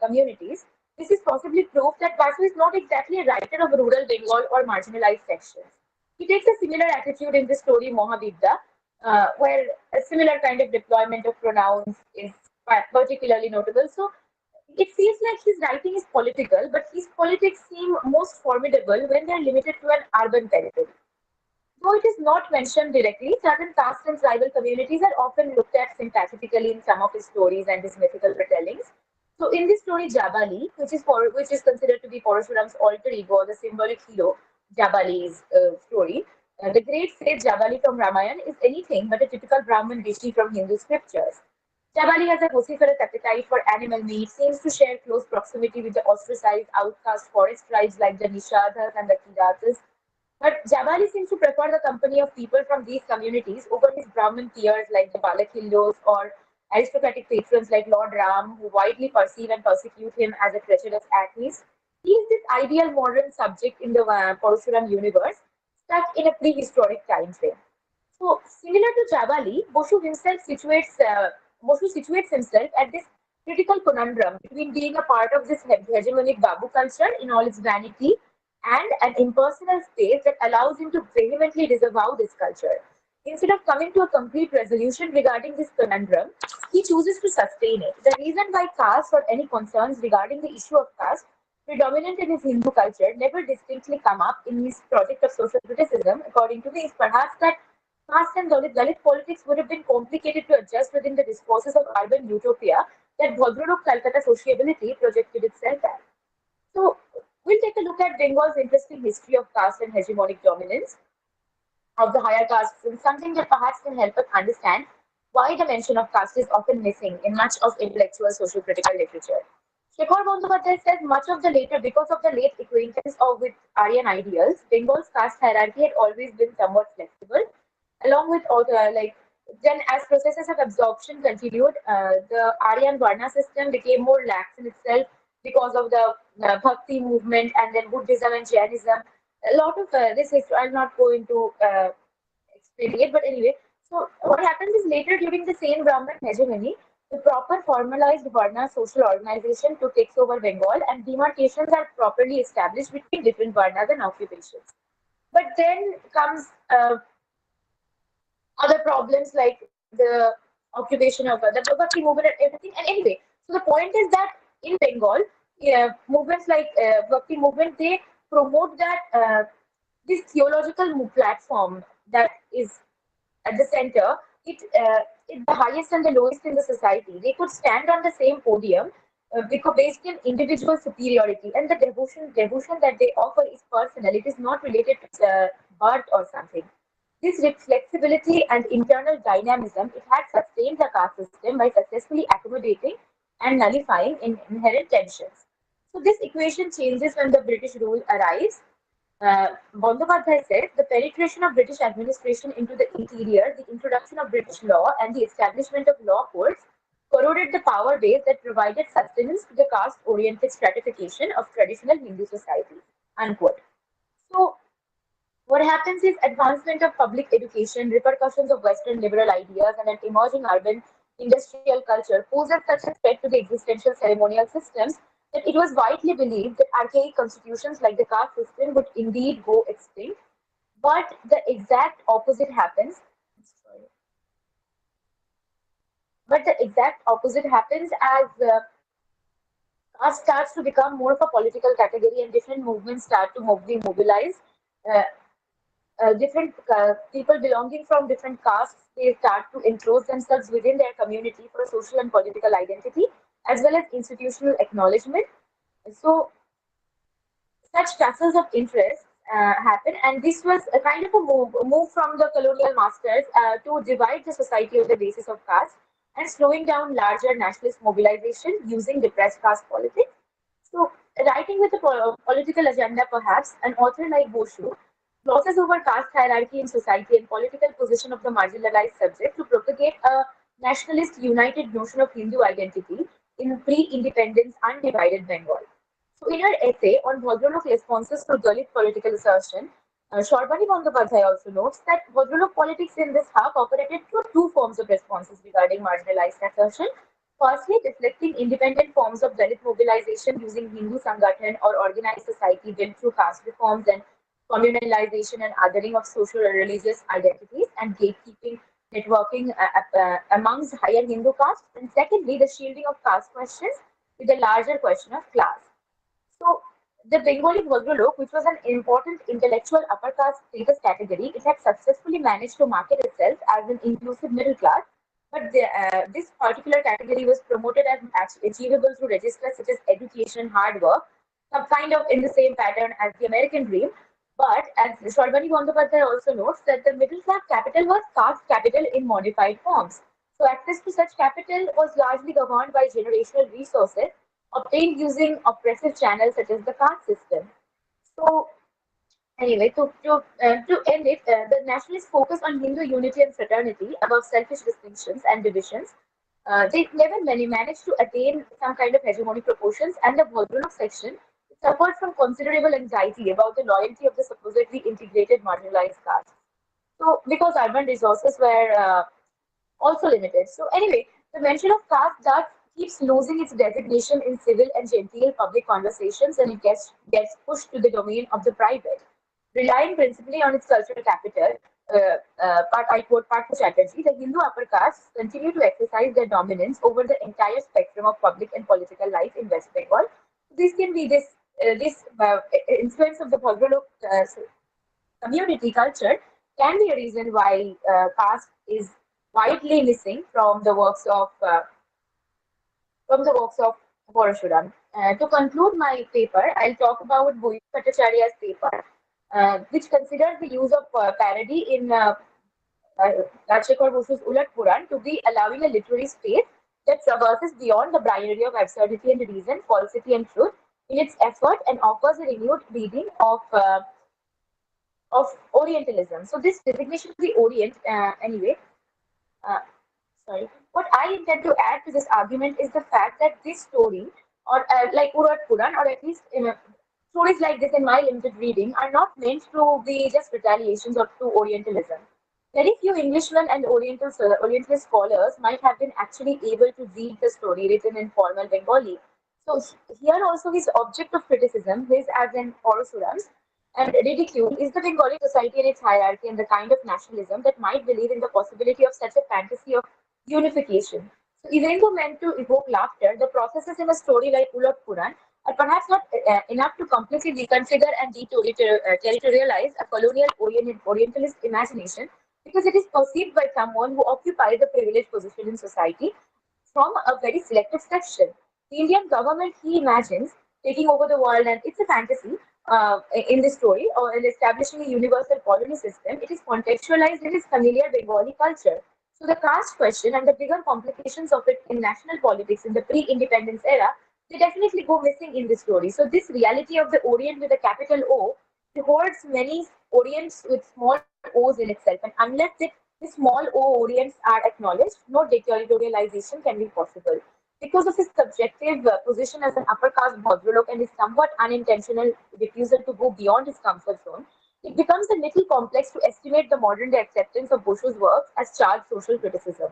communities, this is possibly proof that Basu is not exactly a writer of rural Bengal or marginalized sections. He takes a similar attitude in the story Mohabidda, where a similar kind of deployment of pronouns is particularly notable. So it feels like his writing is political, but his politics seem most formidable when they're limited to an urban territory. Though it is not mentioned directly, certain caste and tribal communities are often looked at sympathetically in some of his stories and his mythical retellings. So, in this story, Jabali, which is considered to be Parashuram's alter ego, the symbolic hero, Jabali's story, the great sage Jabali from Ramayana is anything but a typical Brahmin rishi from Hindu scriptures. Jabali has a vociferous appetite for animal meat, seems to share close proximity with the ostracized outcast forest tribes like the Nishadhas and the Kiratas, but Jabali seems to prefer the company of people from these communities over his Brahmin peers like the Balakillos or aristocratic patrons like Lord Ram, who widely perceive and persecute him as a treacherous atheist. He is this ideal modern subject in the Parashuram universe, stuck in a prehistoric time frame. So, similar to Jabali, Bosu situates himself at this critical conundrum between being a part of this hegemonic Babu culture in all its vanity and an impersonal space that allows him to vehemently disavow this culture. Instead of coming to a complete resolution regarding this conundrum, he chooses to sustain it. The reason why caste or any concerns regarding the issue of caste predominant in his Hindu culture never distinctly come up in his project of social criticism, according to me, is perhaps that caste and Dalit politics would have been complicated to adjust within the discourses of urban utopia that Bhadralok Calcutta sociability projected itself at. So, we'll take a look at Bengal's interesting history of caste and hegemonic dominance of the higher castes, and something that perhaps can help us understand why the mention of caste is often missing in much of intellectual social critical literature. Shekhar Bandopadhyay says much of the later, because of the late acquaintance of with Aryan ideals, Bengal's caste hierarchy had always been somewhat flexible, along with all the then as processes of absorption continued, the Aryan Varna system became more lax in itself because of the Bhakti movement and then Buddhism and Jainism. A lot of this history, I'll not go into explaining it, but anyway. So what happens is later during the same Brahmin hegemony, the proper formalized Varna social organization takes over Bengal and demarcations are properly established between different Varnas and occupations. But then comes other problems like the occupation of the Bhakti movement and everything. And anyway, so the point is that in Bengal, yeah, movements like Bhakti movement, they promote that this theological platform that is at the center, it's the highest and the lowest in the society. They could stand on the same podium because based in individual superiority, and the devotion that they offer is personal. It is not related to birth or something. This flexibility and internal dynamism, it had sustained the caste system by successfully accommodating and nullifying inherent tensions. So this equation changes when the British rule arrives. Bandopadhyay said the penetration of British administration into the interior, the introduction of British law, and the establishment of law courts corroded the power base that provided sustenance to the caste-oriented stratification of traditional Hindu society. Unquote. So, what happens is advancement of public education, repercussions of Western liberal ideas, and an emerging urban industrial culture poses such a threat to the existential ceremonial systems that it was widely believed that archaic constitutions like the caste system would indeed go extinct. But the exact opposite happens. But the exact opposite happens as caste starts to become more of a political category and different movements start to be mobilized. Uh, different people belonging from different castes, they start to enclose themselves within their community for social and political identity as well as institutional acknowledgement. So such tussles of interest happen, and this was a kind of a move from the colonial masters to divide the society on the basis of caste and slowing down larger nationalist mobilization using depressed caste politics. So, writing with a political agenda, perhaps, an author like Boshu glosses over caste hierarchy in society and political position of the marginalized subject to propagate a nationalist united notion of Hindu identity in pre-independence undivided Bengal. So, in her essay on Bhadralok responses to Dalit political assertion, Sharbani Bandyopadhyay also notes that Bhadralok politics in this half operated through two forms of responses regarding marginalized assertion. Firstly, reflecting independent forms of Dalit mobilization using Hindu Sangathan or organized society built through caste reforms and communalization and othering of social or religious identities and gatekeeping networking amongst higher Hindu castes. And secondly, the shielding of caste questions with the larger question of class. So the Bengali Bhadralok, which was an important intellectual upper caste status category, it had successfully managed to market itself as an inclusive middle class. But this particular category was promoted as achievable through registers such as education, hard work, some kind of in the same pattern as the American dream. But as Sharbani Bandyopadhyay also notes that the middle class capital was caste capital in modified forms. So access to such capital was largely governed by generational resources obtained using oppressive channels such as the caste system. So anyway, to end it, the nationalists focus on Hindu unity and fraternity above selfish distinctions and divisions. They never managed to attain some kind of hegemonic proportions, and the Bhadralok section suffered from considerable anxiety about the loyalty of the supposedly integrated marginalized caste. So, because urban resources were also limited. So anyway, the mention of caste that keeps losing its designation in civil and genteel public conversations and it gets pushed to the domain of the private. Relying principally on its cultural capital, I quote Partha Chatterjee, the Hindu upper castes continue to exercise their dominance over the entire spectrum of public and political life in West Bengal. This can be this influence of the Bhadralok community culture can be a reason why caste is widely missing from the works of Parashuram. To conclude my paper, I'll talk about Bhuyu Bhattacharya's paper, which considers the use of parody in uh, Rajshekhar Bosu's Ulat Puran to be allowing a literary space that traverses beyond the binary of absurdity and reason, falsity and truth in its effort and offers a renewed reading of Orientalism. So this designation of the Orient, uh, sorry. What I intend to add to this argument is the fact that this story, or like Urat Puran, or at least stories like this in my limited reading, are not meant to be just retaliations or to Orientalism. Very few Englishmen and Orientalist scholars might have been actually able to read the story written in formal Bengali. So here also his object of criticism, his as in Parasurams, and ridicule is the Bengali society and its hierarchy and the kind of nationalism that might believe in the possibility of such a fantasy of unification. So even though meant to evoke laughter, the processes in a story like Ulat Puran are perhaps not enough to completely reconfigure and deterritorialize a colonial Orientalist imagination because it is perceived by someone who occupies a privileged position in society from a very selective section. The Indian government, he imagines, taking over the world, and it's a fantasy in this story, or in establishing a universal colony system. It is contextualized in its familiar Bengali culture. So the caste question and the bigger complications of it in national politics in the pre-independence era, they definitely go missing in this story. So this reality of the Orient with a capital O It holds many orients with small o's in itself, and unless the small o orients are acknowledged, no deterritorialization can be possible. Because of his subjective position as an upper caste Bhadralok and his somewhat unintentional refusal to go beyond his comfort zone, it becomes a little complex to estimate the modern day acceptance of Boshu's works as charged social criticism.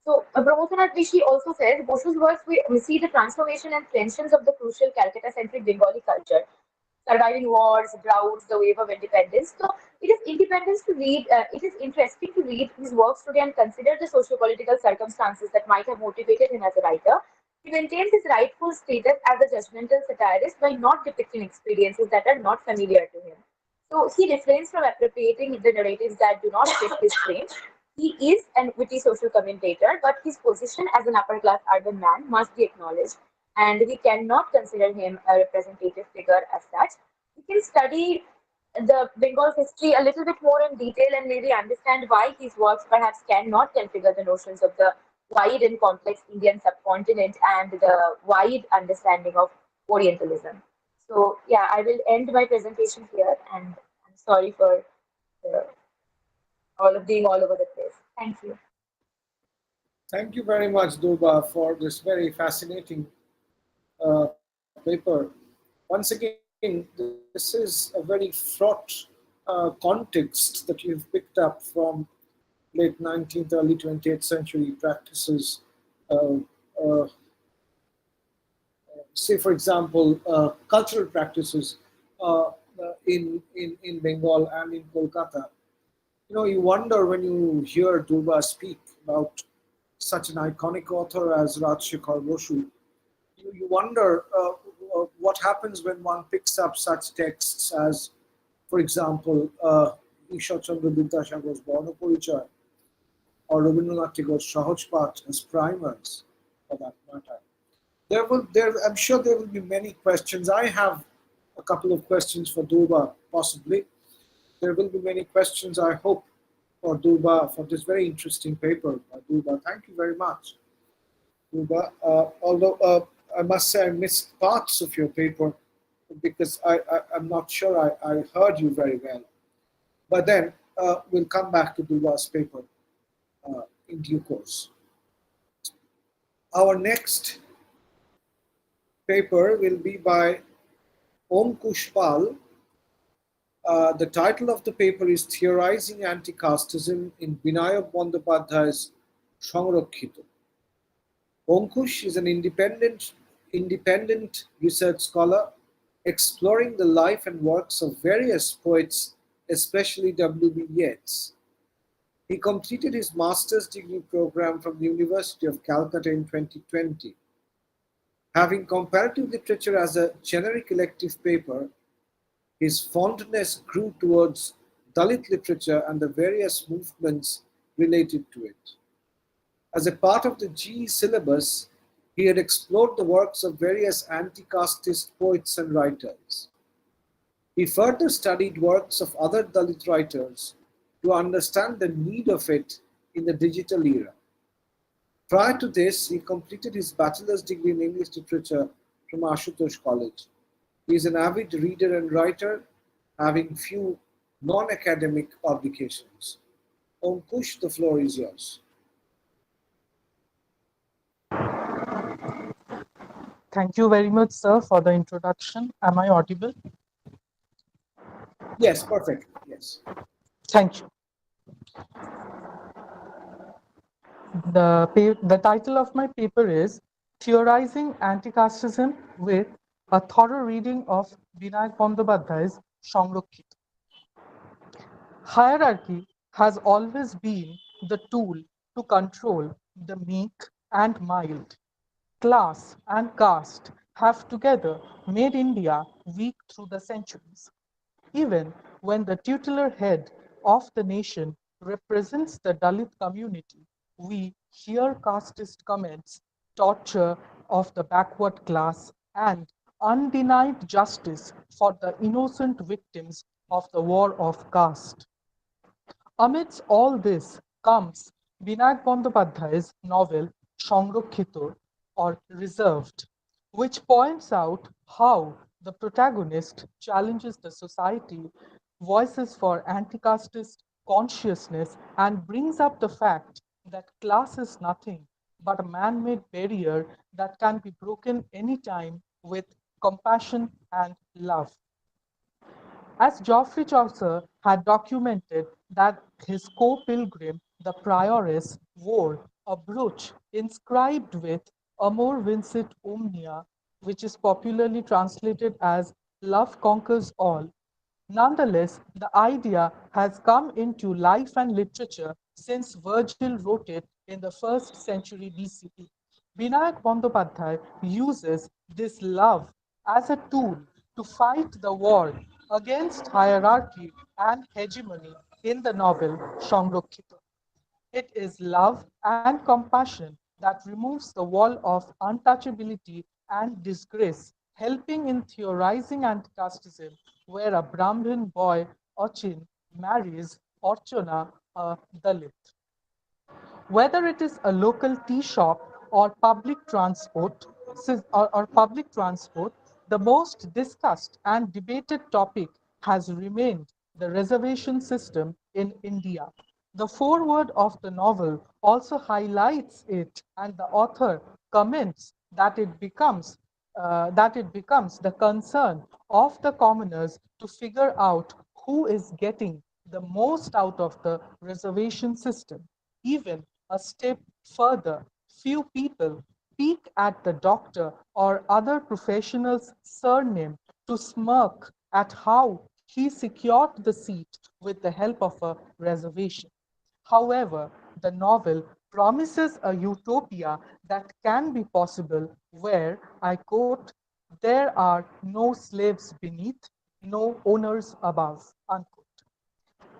So, Pramodanath Rishi also says Boshu's works we see the transformation and tensions of the crucial Calcutta-centric Bengali culture, surviving wars, droughts, the wave of independence. So, it is independence to read. It is interesting to read his works today and consider the socio-political circumstances that might have motivated him as a writer. He maintains his rightful status as a judgmental satirist by not depicting experiences that are not familiar to him. So he refrains from appropriating the narratives that do not fit his frame. He is an witty social commentator, but his position as an upper class urban man must be acknowledged, and we cannot consider him a representative figure as such. We can study the Bengal's history a little bit more in detail and maybe understand why his works perhaps cannot configure the notions of the wide and complex Indian subcontinent and the wide understanding of Orientalism. So, yeah, I will end my presentation here, and I'm sorry for uh, all of being all over the place. Thank you. Thank you very much, Durba, for this very fascinating paper. Once again, this is a very fraught context that you've picked up from late 19th, early 20th century practices. Uh, uh, Say, for example, cultural practices in Bengal and in Kolkata. You know, you wonder when you hear Durba speak about such an iconic author as Rajshekhar Basu, you wonder what happens when one picks up such texts as, for example, Ishwarchandra Vidyasagar's Bandopadhyay or Rabindranath Tagore's Sahajpath as primers, for that matter. I'm sure there will be many questions. I have a couple of questions for Durba, possibly. There will be many questions, I hope, for Durba for this very interesting paper by Durba. Thank you very much, Durba. Although I must say I missed parts of your paper because I'm not sure I heard you very well. But then we'll come back to Durba's paper in due course. Our next paper will be by Ankush Pal. The title of the paper is Theorizing Anticasteism in Binayak Bandopadhyay's Songrokhhito. Ankush is an independent research scholar exploring the life and works of various poets, especially W.B. Yeats. He completed his master's degree program from the University of Calcutta in 2020. Having comparative literature as a generic elective paper, his fondness grew towards Dalit literature and the various movements related to it. As a part of the GE syllabus, he had explored the works of various anti-casteist poets and writers. He further studied works of other Dalit writers to understand the need of it in the digital era. Prior to this, he completed his bachelor's degree in English literature from Ashutosh College. He is an avid reader and writer, having few non-academic publications. Ankush, the floor is yours. Thank you very much, sir, for the introduction. Am I audible? Yes, perfect. Yes. Thank you. The title of my paper is Theorizing Anticasteism with a thorough reading of Binayak Bandopadhyay's Songrokhhito. Hierarchy has always been the tool to control the meek and mild. Class and caste have together made India weak through the centuries. Even when the tutelar head of the nation represents the Dalit community, we hear casteist comments, torture of the backward class, and undenied justice for the innocent victims of the war of caste. Amidst all this comes Binayak Bandopadhyay's novel Songrokhhito or Reserved, which points out how The protagonist challenges the society, voices for anti-casteist consciousness, and brings up the fact that class is nothing but a man-made barrier that can be broken anytime with compassion and love. As Geoffrey Chaucer had documented that his co-pilgrim, the prioress, wore a brooch inscribed with Amor vincit omnia, which is popularly translated as Love conquers all. Nonetheless, the idea has come into life and literature since Virgil wrote it in the 1st century BCE. Binayak Bandopadhyay uses this love as a tool to fight the war against hierarchy and hegemony in the novel Songrokhhito. It is love and compassion that removes the wall of untouchability and disgrace, helping in theorizing anticasteism, where a Brahmin boy, Achin, marries Orchana, a Dalit. Whether it is a local tea shop or public transport, the most discussed and debated topic has remained the reservation system in India. The foreword of the novel also highlights it, and the author comments that it becomes the concern of the commoners to figure out who is getting the most out of the reservation system. Even a step further, few people peek at the doctor or other professional's surname to smirk at how he secured the seat with the help of a reservation. However, the novel promises a utopia that can be possible where, I quote, there are no slaves beneath, no owners above, unquote.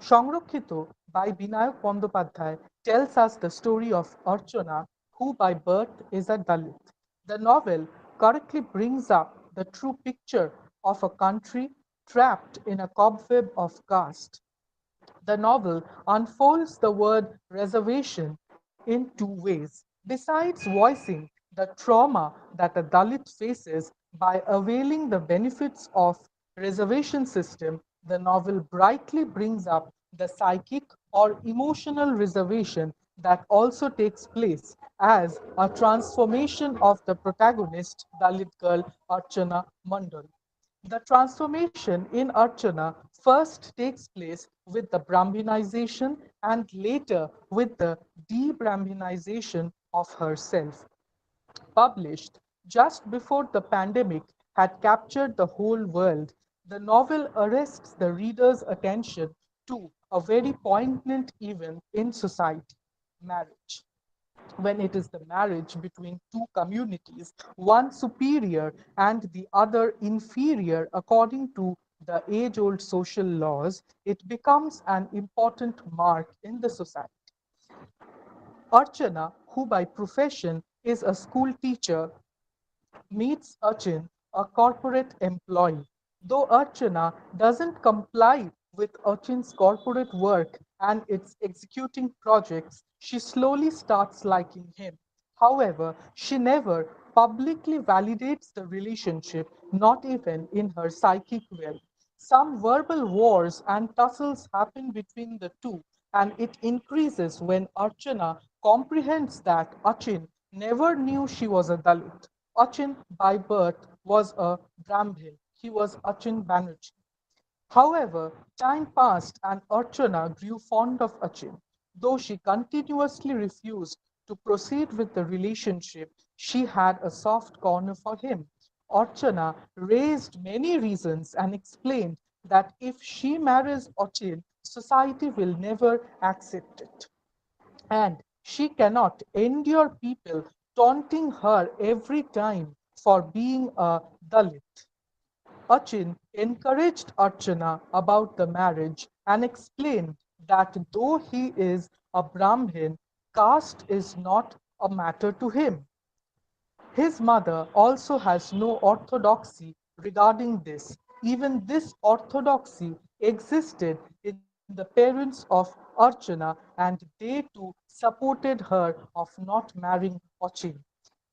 Songrokhhito by Binayak Bandopadhyay tells us the story of Archana, who by birth is a Dalit. The novel correctly brings up the true picture of a country trapped in a cobweb of caste. The novel unfolds the word reservation in two ways. Besides voicing the trauma that a Dalit faces by availing the benefits of reservation system, the novel brightly brings up the psychic or emotional reservation that also takes place as a transformation of the protagonist, Dalit girl Archana Mandal. The transformation in Archana first takes place with the Brahminization and later with the de-Brahminization of herself. Published just before the pandemic had captured the whole world, the novel arrests the reader's attention to a very poignant event in society: marriage. When it is the marriage between two communities, one superior and the other inferior according to the age old social laws, it becomes an important mark in the society. Archana, who by profession is a school teacher, meets Achin, a corporate employee. Though Archana doesn't comply with Achin's corporate work and its executing projects, she slowly starts liking him. However, she never publicly validates the relationship, not even in her psychic realm. Some verbal wars and tussles happen between the two, and it increases when Archana comprehends that Achin never knew she was a Dalit. Achin, by birth, was a Brahmin. He was Achin Banerjee. However, time passed and Archana grew fond of Achin. Though she continuously refused to proceed with the relationship, she had a soft corner for him. Archana raised many reasons and explained that if she marries Achin, society will never accept it. And she cannot endure people taunting her every time for being a Dalit. Achin encouraged Archana about the marriage and explained that though he is a Brahmin, caste is not a matter to him. His mother also has no orthodoxy regarding this. Even this orthodoxy existed in the parents of Archana, and they too supported her of not marrying Achin.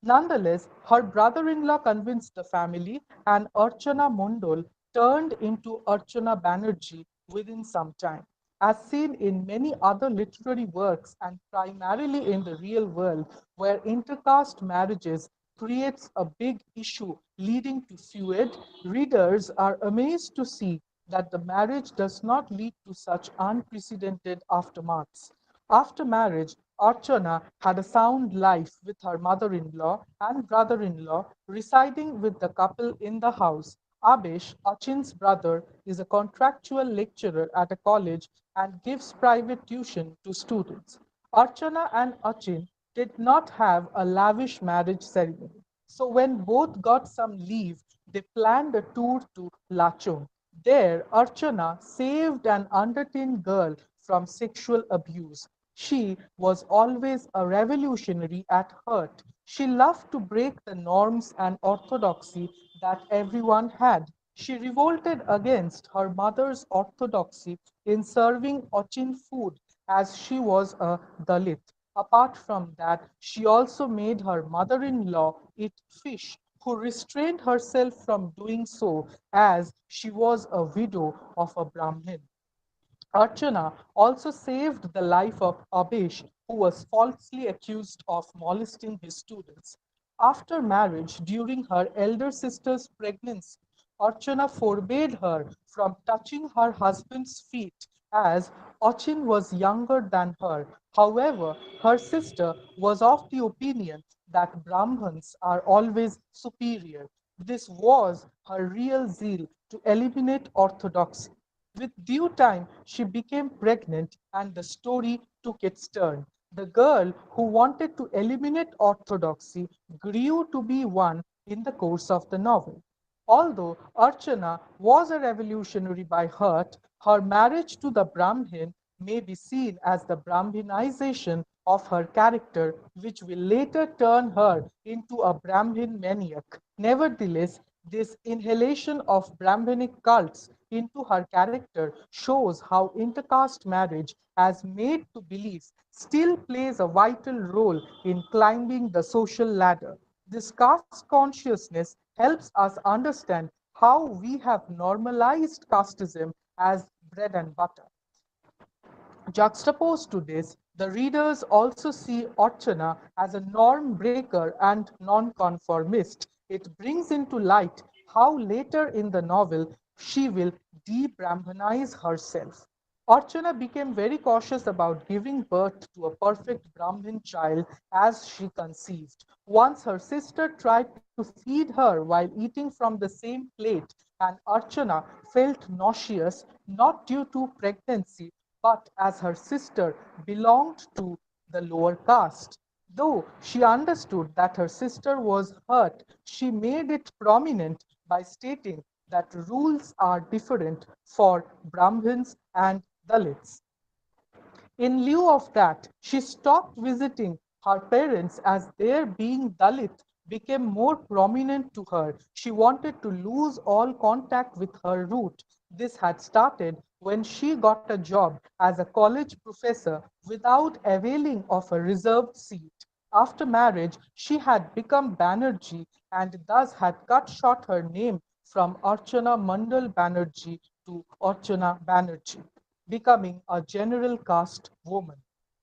Nonetheless, her brother-in-law convinced the family, and Archana Mondal turned into Archana Banerjee within some time. As seen in many other literary works and primarily in the real world, where intercaste marriages creates a big issue leading to feud, readers are amazed to see that the marriage does not lead to such unprecedented aftermaths. After marriage, Archana had a sound life with her mother-in-law and brother-in-law residing with the couple in the house. Abesh, Achin's brother, is a contractual lecturer at a college and gives private tuition to students. Archana and Achin did not have a lavish marriage ceremony. So when both got some leave, they planned a tour to Lachung. There, Archana saved an under-teen girl from sexual abuse. She was always a revolutionary at heart. She loved to break the norms and orthodoxy that everyone had. She revolted against her mother's orthodoxy in serving Ochin food as she was a Dalit. Apart from that, she also made her mother in law eat fish, who restrained herself from doing so as she was a widow of a Brahmin. Archana also saved the life of Abesh, who was falsely accused of molesting his students. After marriage, during her elder sister's pregnancy, Archana forbade her from touching her husband's feet as Achin was younger than her. However, her sister was of the opinion that Brahmins are always superior. This was her real zeal to eliminate orthodoxy. With due time, she became pregnant and the story took its turn. The girl who wanted to eliminate orthodoxy grew to be one in the course of the novel. Although Archana was a revolutionary by heart, her marriage to the Brahmin may be seen as the Brahminization of her character, which will later turn her into a Brahmin maniac. Nevertheless, this inhalation of Brahminic cults into her character shows how intercaste marriage, as made to believe, still plays a vital role in climbing the social ladder. This caste consciousness helps us understand how we have normalized casteism as bread and butter. Juxtaposed to this, the readers also see Orchana as a norm breaker and nonconformist. It brings into light how later in the novel she will de-Brahmanize herself. Orchana became very cautious about giving birth to a perfect Brahmin child as she conceived. Once her sister tried to feed her while eating from the same plate, and Archana felt nauseous not due to pregnancy but as her sister belonged to the lower caste. Though she understood that her sister was hurt, she made it prominent by stating that rules are different for Brahmins and Dalits. In lieu of that, she stopped visiting her parents as their being Dalit became more prominent to her. She wanted to lose all contact with her root. This had started when she got a job as a college professor without availing of a reserved seat. After marriage, she had become Banerjee and thus had cut short her name from Archana Mandal Banerjee to Archana Banerjee, becoming a general caste woman.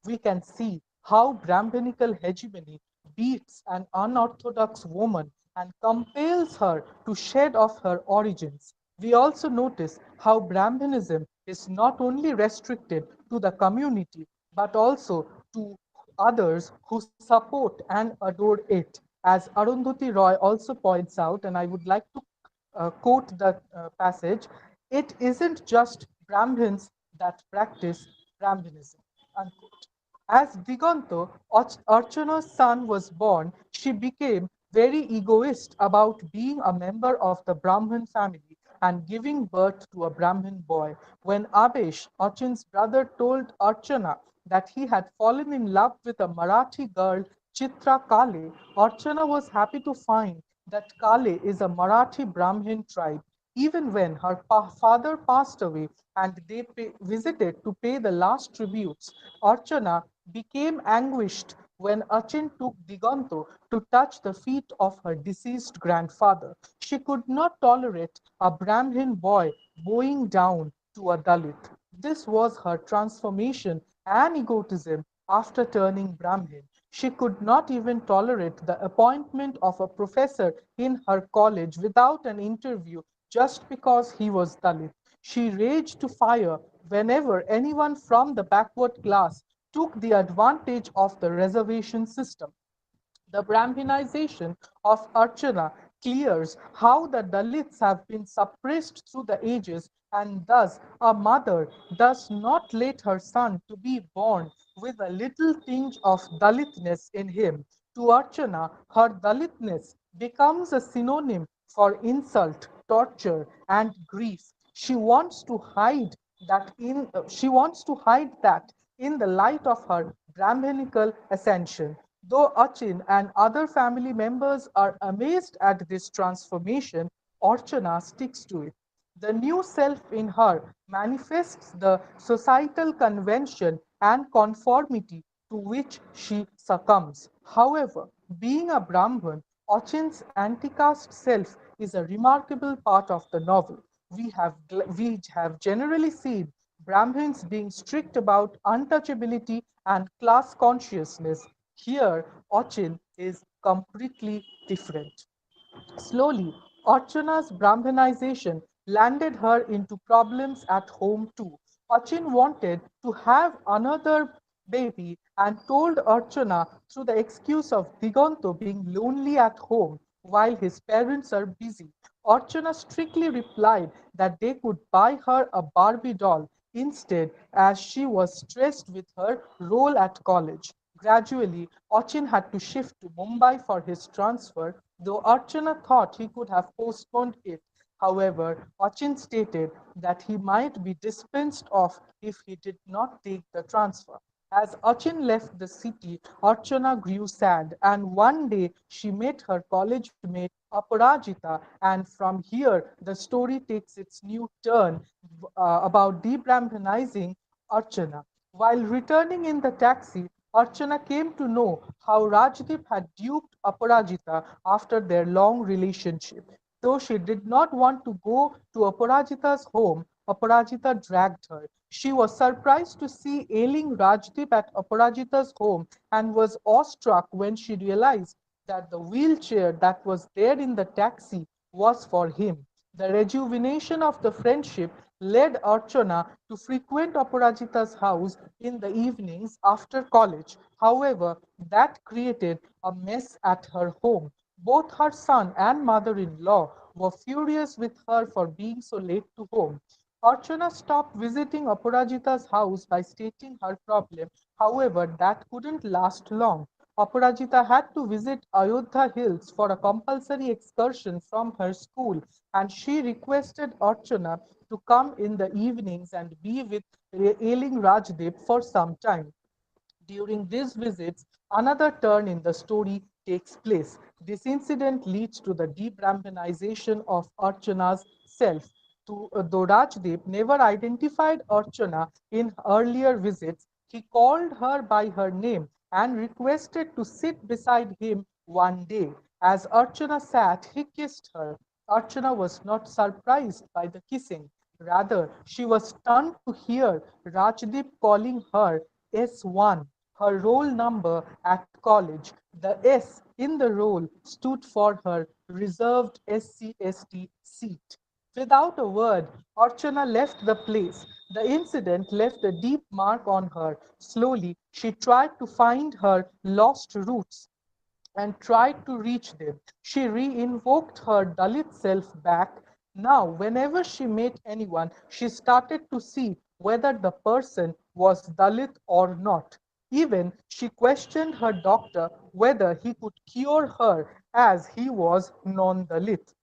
We can see how Brahminical hegemony beats an unorthodox woman and compels her to shed off her origins. We also notice how Brahminism is not only restricted to the community but also to others who support and adore it. As Arundhati Roy also points out, and I would like to quote the passage, it isn't just Brahmins that practice Brahminism. Unquote. As Diganto, Archana's son, was born, she became very egoist about being a member of the Brahmin family and giving birth to a Brahmin boy. When Abesh, Achin's brother, told Archana that he had fallen in love with a Marathi girl, Chitra Kale, Archana was happy to find that Kale is a Marathi Brahmin tribe. Even when her father passed away and they visited to pay the last tributes, Archana became anguished when Achin took Diganto to touch the feet of her deceased grandfather. She could not tolerate a Brahmin boy bowing down to a Dalit. This was her transformation and egotism after turning Brahmin. She could not even tolerate the appointment of a professor in her college without an interview just because he was Dalit. She raged to fire whenever anyone from the backward class took the advantage of the reservation system. The Brahminization of Archana clears how the Dalits have been suppressed through the ages, and thus a mother does not let her son to be born with a little tinge of Dalitness in him. To Archana, her Dalitness becomes a synonym for insult, torture, and grief. She wants to hide that in the light of her Brahminical ascension. Though Achin and other family members are amazed at this transformation, Orchana sticks to it. The new self in her manifests the societal convention and conformity to which she succumbs. However, being a Brahman, Achin's anti-caste self is a remarkable part of the novel. We have generally seen Brahmins being strict about untouchability and class consciousness. Here, Achin is completely different. Slowly, Archana's Brahmanization landed her into problems at home too. Achin wanted to have another baby and told Archana through the excuse of Diganto being lonely at home while his parents are busy. Archana strictly replied that they could buy her a Barbie doll instead, as she was stressed with her role at college. Gradually, Achin had to shift to Mumbai for his transfer, though Archana thought he could have postponed it. However, Achin stated that he might be dispensed of if he did not take the transfer. As Achin left the city, Archana grew sad, and one day she met her college mate Aparajita, and from here the story takes its new turn about de-Brahmanizing Archana. While returning in the taxi, Archana came to know how Rajdeep had duped Aparajita after their long relationship. Though she did not want to go to Aparajita's home, Aparajita dragged her. She was surprised to see ailing Rajdeep at Aparajita's home and was awestruck when she realized that the wheelchair that was there in the taxi was for him. The rejuvenation of the friendship led Archana to frequent Aparajita's house in the evenings after college. However, that created a mess at her home. Both her son and mother in law were furious with her for being so late to home. Archana stopped visiting Aparajita's house by stating her problem. However, that couldn't last long. Aparajita had to visit Ayodhya Hills for a compulsory excursion from her school, and she requested Archana to come in the evenings and be with ailing Rajdeep for some time. During these visits, another turn in the story takes place. This incident leads to the de-Brahmanization of Archana's self. Though Rajdeep never identified Archana in earlier visits, he called her by her name and requested to sit beside him one day. As Archana sat, he kissed her. Archana was not surprised by the kissing. Rather, she was stunned to hear Rajdeep calling her S1, her roll number at college. The S in the roll stood for her reserved SC/ST seat. Without a word, Archana left the place. The incident left a deep mark on her. Slowly, she tried to find her lost roots and tried to reach them. She re-invoked her Dalit self back. Now, whenever she met anyone, she started to see whether the person was Dalit or not. Even she questioned her doctor whether he could cure her as he was non Dalit.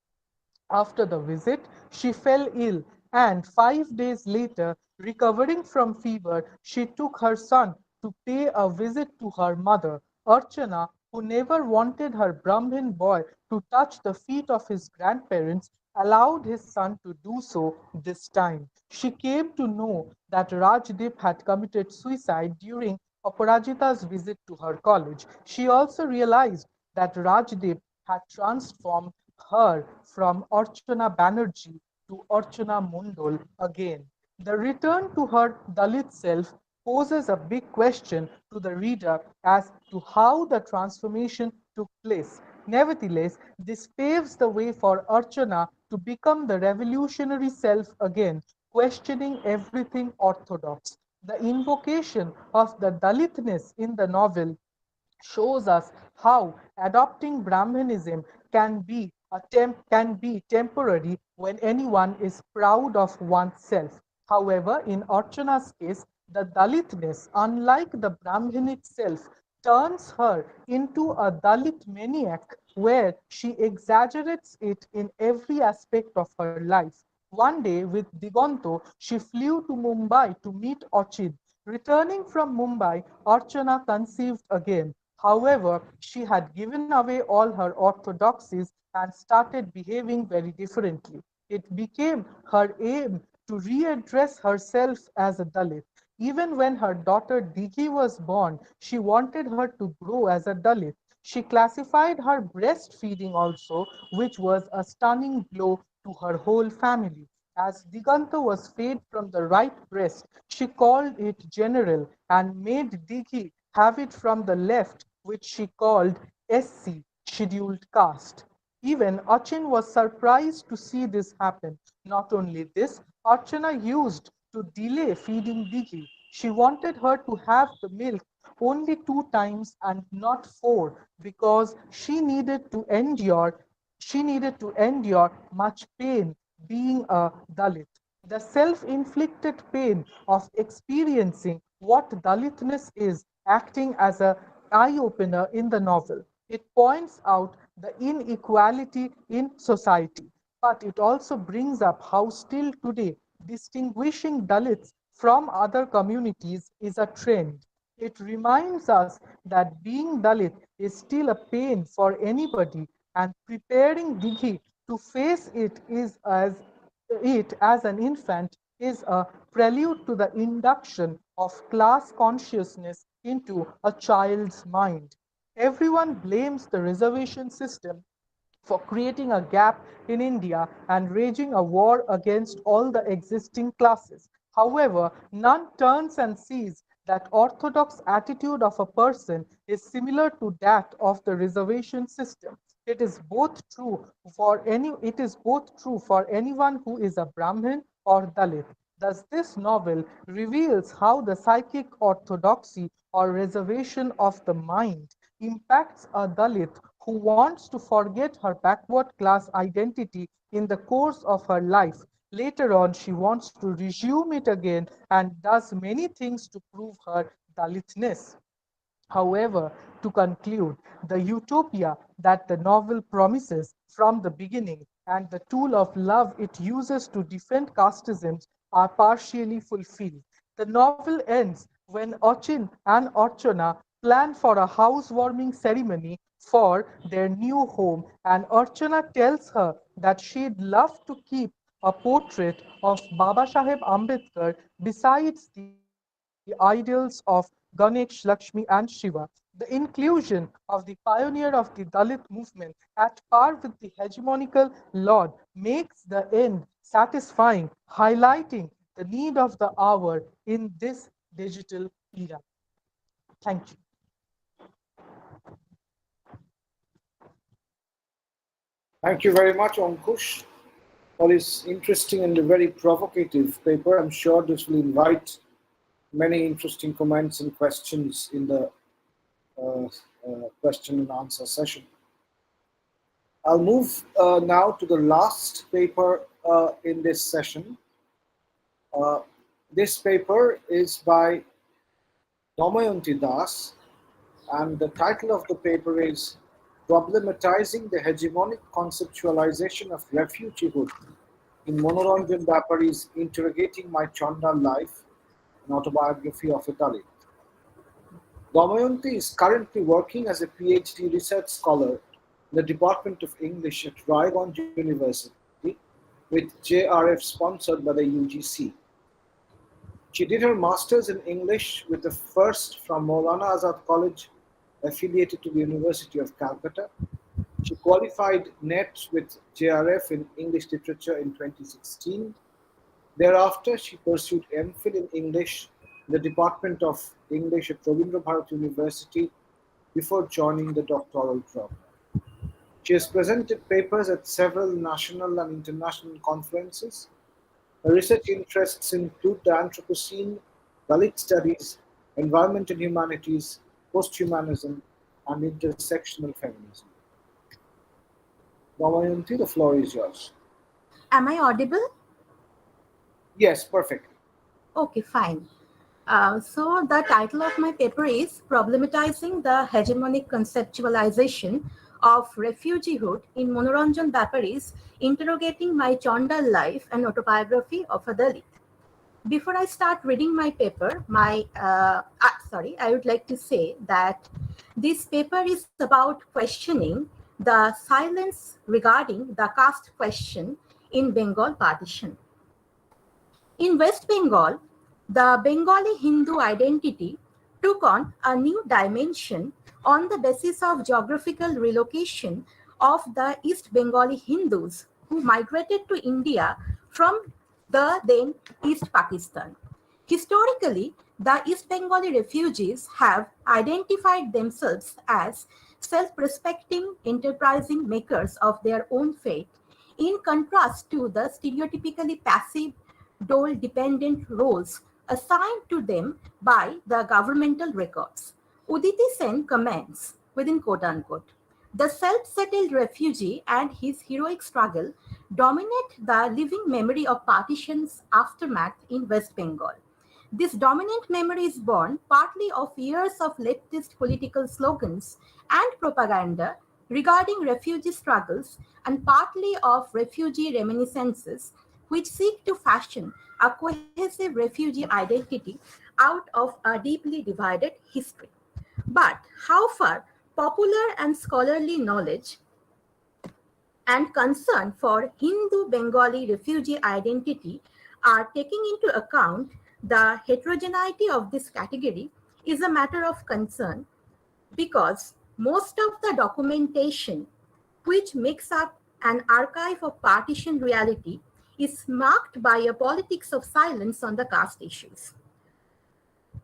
After the visit, she fell ill, and 5 days later, recovering from fever, she took her son to pay a visit to her mother. Archana, who never wanted her Brahmin boy to touch the feet of his grandparents, allowed his son to do so this time. She came to know that Rajdeep had committed suicide during Aparajita's visit to her college. She also realized that Rajdev had transformed her from Archana Banerjee to Archana Mundal again. The return to her Dalit self poses a big question to the reader as to how the transformation took place. Nevertheless, this paves the way for Archana to become the revolutionary self again, questioning everything orthodox. The invocation of the Dalitness in the novel shows us how adopting Brahmanism can be temporary when anyone is proud of oneself. However, in Archana's case, the Dalitness, unlike the Brahminic self, turns her into a Dalit maniac where she exaggerates it in every aspect of her life. One day, with Digonto, she flew to Mumbai to meet Ochid. Returning from Mumbai, Archana conceived again. However, she had given away all her orthodoxies and started behaving very differently. It became her aim to readdress herself as a Dalit. Even when her daughter Digi was born, she wanted her to grow as a Dalit. She classified her breastfeeding also, which was a stunning blow to her whole family. As Diganta was fed from the right breast, she called it general and made Digi have it from the left, which she called SC, scheduled caste. Even Achin was surprised to see this happen. Not only this, Archana used to delay feeding Digi. She wanted her to have the milk only 2 times and not 4 because she needed to endure much pain being a Dalit. The self-inflicted pain of experiencing what Dalitness is acting as a eye-opener in the novel. It points out the inequality in society, but it also brings up how still today distinguishing Dalits from other communities is a trend. It reminds us that being Dalit is still a pain for anybody, and preparing Dighi to face it as an infant is a prelude to the induction of class consciousness into a child's mind. Everyone blames the reservation system for creating a gap in India and waging a war against all the existing classes. However, none turns and sees that orthodox attitude of a person is similar to that of the reservation system. It is both true for anyone who is a Brahmin or Dalit. Thus, this novel reveals how the psychic orthodoxy or reservation of the mind impacts a Dalit who wants to forget her backward class identity in the course of her life. Later on, she wants to resume it again and does many things to prove her Dalitness. However, to conclude, the utopia that the novel promises from the beginning and the tool of love it uses to defend casteism are partially fulfilled. The novel ends when Ochin and Orchana plan for a housewarming ceremony for their new home, and Archana tells her that she'd love to keep a portrait of Baba Saheb Ambedkar besides the idols of Ganesh, Lakshmi, and Shiva. The inclusion of the pioneer of the Dalit movement at par with the hegemonical Lord makes the end satisfying, highlighting the need of the hour in this digital era. Thank you. Thank you very much, Ankush, for this interesting and very provocative paper. I'm sure this will invite many interesting comments and questions in the question and answer session. I'll move now to the last paper in this session. Uh, this paper is by Damayanti Das, and the title of the paper is Problematizing the Hegemonic Conceptualization of Refugeehood in Manoranjan Byapari's Interrogating My Chandal Life, an autobiography of a Dalit. Damayanti is currently working as a PhD research scholar in the Department of English at Rajshekhar University, with JRF sponsored by the UGC. She did her Masters in English with the first from Maulana Azad College, affiliated to the University of Calcutta. She qualified NET with JRF in English Literature in 2016. Thereafter, she pursued MPhil in English in the Department of English at Rabindra Bharat University before joining the doctoral program. She has presented papers at several national and international conferences. Her research interests include the Anthropocene, Dalit studies, environment and humanities, posthumanism, and intersectional feminism. Damayanti, the floor is yours. Am I audible? Yes, perfectly. Okay, fine. So the title of my paper is Problematizing the Hegemonic Conceptualization of Refugeehood in Manoranjan Byapari's Interrogating My Chandal Life and Autobiography of a Dalit. Before I start reading my paper, I would like to say that this paper is about questioning the silence regarding the caste question in Bengal partition. In West Bengal, the Bengali Hindu identity took on a new dimension on the basis of geographical relocation of the East Bengali Hindus who migrated to India from the then East Pakistan. Historically, the East Bengali refugees have identified themselves as self-respecting, enterprising makers of their own fate, in contrast to the stereotypically passive, dole-dependent roles assigned to them by the governmental records. Uditi Sen comments, within quote unquote, the self-settled refugee and his heroic struggle dominate the living memory of partition's aftermath in West Bengal. This dominant memory is born partly of years of leftist political slogans and propaganda regarding refugee struggles and partly of refugee reminiscences which seek to fashion a cohesive refugee identity out of a deeply divided history. But how far popular and scholarly knowledge and concern for Hindu Bengali refugee identity are taking into account the heterogeneity of this category is a matter of concern because most of the documentation which makes up an archive of partition reality is marked by a politics of silence on the caste issues.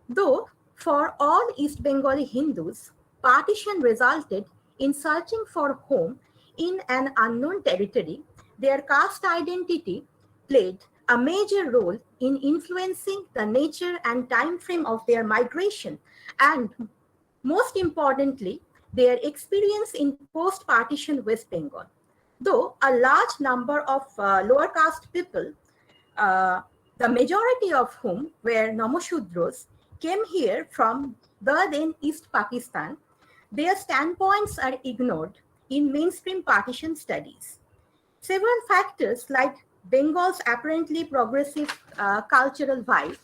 Though for all East Bengali Hindus, partition resulted in searching for home in an unknown territory, their caste identity played a major role in influencing the nature and time frame of their migration and most importantly, their experience in post-partition West Bengal. Though a large number of lower caste people, uh, the majority of whom were Namashudros, came here from the then East Pakistan, their standpoints are ignored in mainstream partition studies. Several factors like Bengal's apparently progressive cultural vibe,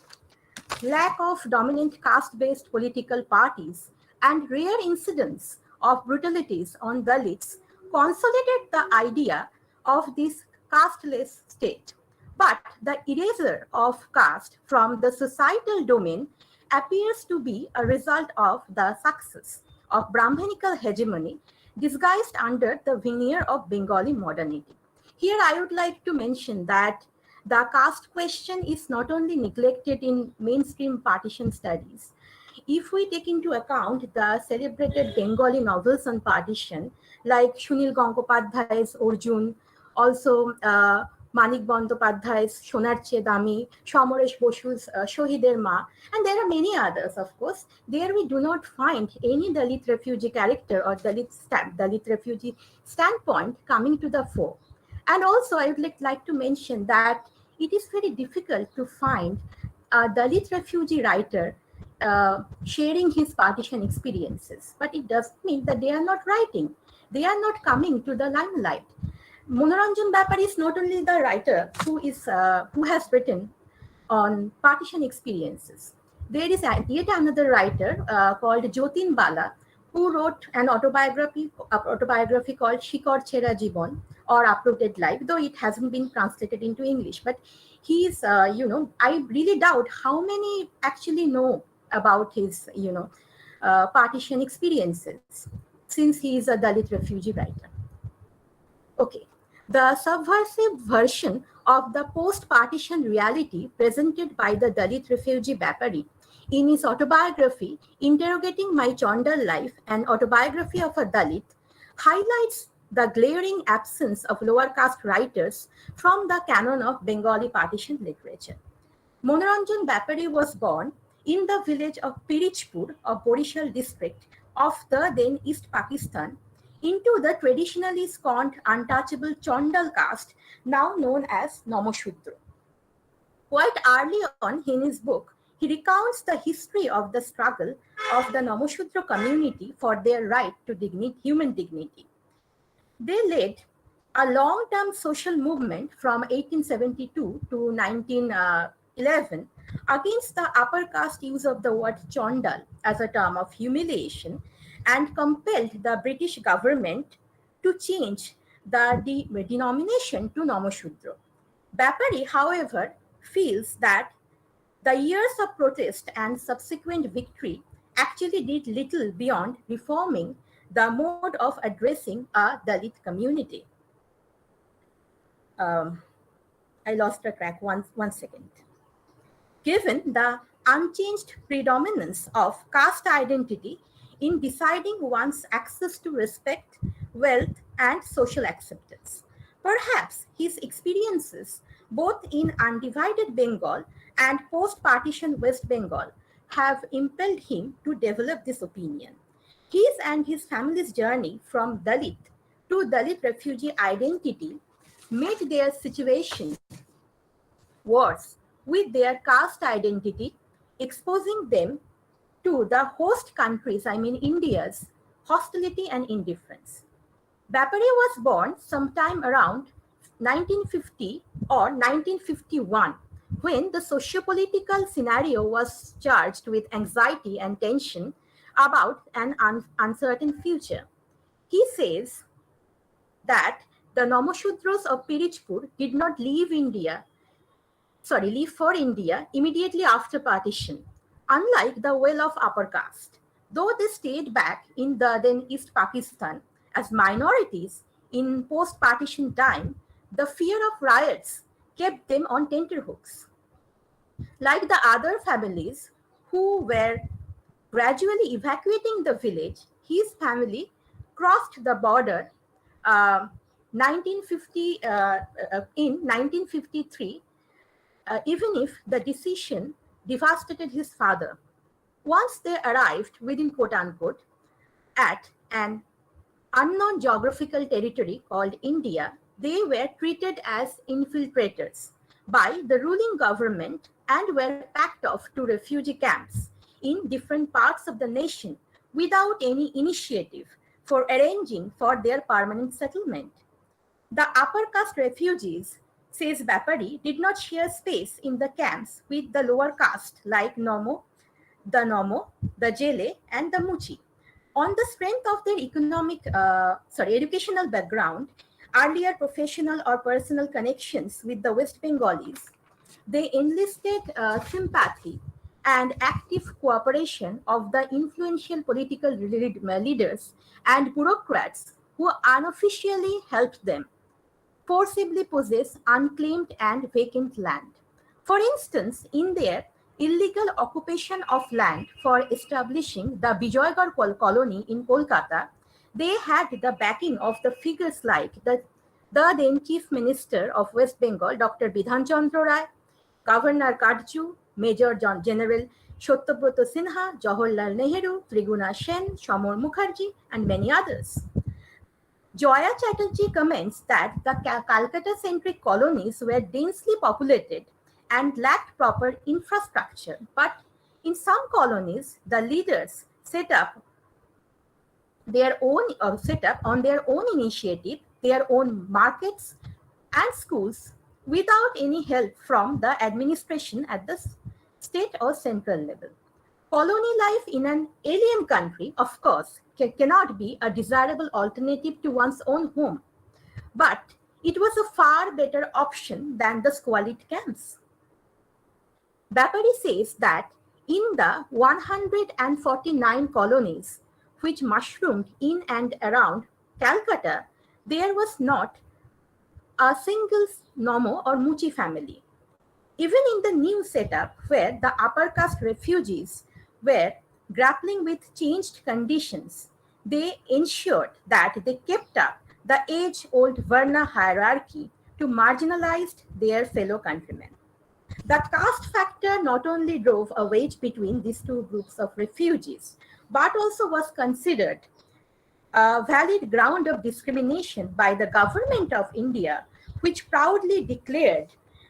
lack of dominant caste-based political parties, and rare incidents of brutalities on Dalits consolidate the idea of this casteless state. But the erasure of caste from the societal domain appears to be a result of the success of Brahmanical hegemony disguised under the veneer of Bengali modernity. Here, I would like to mention that the caste question is not only neglected in mainstream partition studies. If we take into account the celebrated Bengali novels on partition, like Sunil Gangopadhyay's Arjun, also Manik Bandopadhyay's Sonar Che Dami, Somoresh Bosu's Shohider Ma, and there are many others, of course. There we do not find any Dalit refugee character or Dalit refugee standpoint coming to the fore. And also, I would like to mention that it is very difficult to find a Dalit refugee writer sharing his partition experiences. But it doesn't mean that they are not writing. They are not coming to the limelight. Manoranjan Byapari is not only the writer who has written on partition experiences. There is yet another writer called Jotin Bala who wrote an autobiography called Shikar Chera Jibon or uploaded live, though it hasn't been translated into English. But he's, I really doubt how many actually know about his, partition experiences, since he is a Dalit refugee writer. Okay. The subversive version of the post-partition reality presented by the Dalit refugee Byapari in his autobiography, Interrogating My Chandal Life, an autobiography of a Dalit, highlights the glaring absence of lower caste writers from the canon of Bengali partition literature. Manoranjan Byapari was born in the village of Pirichpur of Borishal district of the then East Pakistan into the traditionally scorned untouchable Chandal caste, now known as Namashudra. Quite early on in his book, he recounts the history of the struggle of the Namashudra community for their right to human dignity. They led a long-term social movement from 1872 to 1911 against the upper caste use of the word Chandal as a term of humiliation, and compelled the British government to change the denomination to Namashudra. Byapari, however, feels that the years of protest and subsequent victory actually did little beyond reforming the mode of addressing a Dalit community. Um, I lost the track. One second. Given the unchanged predominance of caste identity in deciding one's access to respect, wealth, and social acceptance. Perhaps his experiences, both in undivided Bengal and post partition West Bengal, have impelled him to develop this opinion. His and his family's journey from Dalit to Dalit refugee identity made their situation worse with their caste identity, exposing them to the host countries, I mean India's, hostility and indifference. Byapari was born sometime around 1950 or 1951, when the socio-political scenario was charged with anxiety and tension about an uncertain future. He says that the Namashudras of Pirichpur did not leave for India immediately after partition, unlike the well of upper caste. Though they stayed back in the then East Pakistan as minorities in post-partition time, the fear of riots kept them on tenterhooks. Like the other families who were gradually evacuating the village, his family crossed the border uh, in 1953, even if the decision devastated his father. Once they arrived within quote unquote at an unknown geographical territory called India, they were treated as infiltrators by the ruling government and were packed off to refugee camps in different parts of the nation without any initiative for arranging for their permanent settlement. The upper caste refugees, says Byapari, did not share space in the camps with the lower caste like Nomo, the Jele, and the Muchi. On the strength of their educational background, earlier professional or personal connections with the West Bengalis, they enlisted sympathy and active cooperation of the influential political leaders and bureaucrats who unofficially helped them forcibly possess unclaimed and vacant land. For instance, in their illegal occupation of land for establishing the Bijoygarh colony in Kolkata, they had the backing of the figures like the then Chief Minister of West Bengal, Dr. Bidhan Chandra Rai, Governor Kadju, Major General Satyabrat Sinha, Jawaharlal Nehru, Triguna Sen, Shamor Mukherjee, and many others. Joya Chatterjee comments that the Calcutta-centric colonies were densely populated and lacked proper infrastructure, but in some colonies, the leaders set up on their own initiative, their own markets and schools without any help from the administration at the state or central level. Colony life in an alien country, of course, cannot be a desirable alternative to one's own home. but it was a far better option than the squalid camps. Byapari says that in the 149 colonies which mushroomed in and around Calcutta, there was not a single Nomo or Muchi family. Even in the new setup, where the upper caste refugees were grappling with changed conditions, they ensured that they kept up the age-old Varna hierarchy to marginalize their fellow countrymen. The caste factor not only drove a wedge between these two groups of refugees, but also was considered a valid ground of discrimination by the government of India, which proudly declared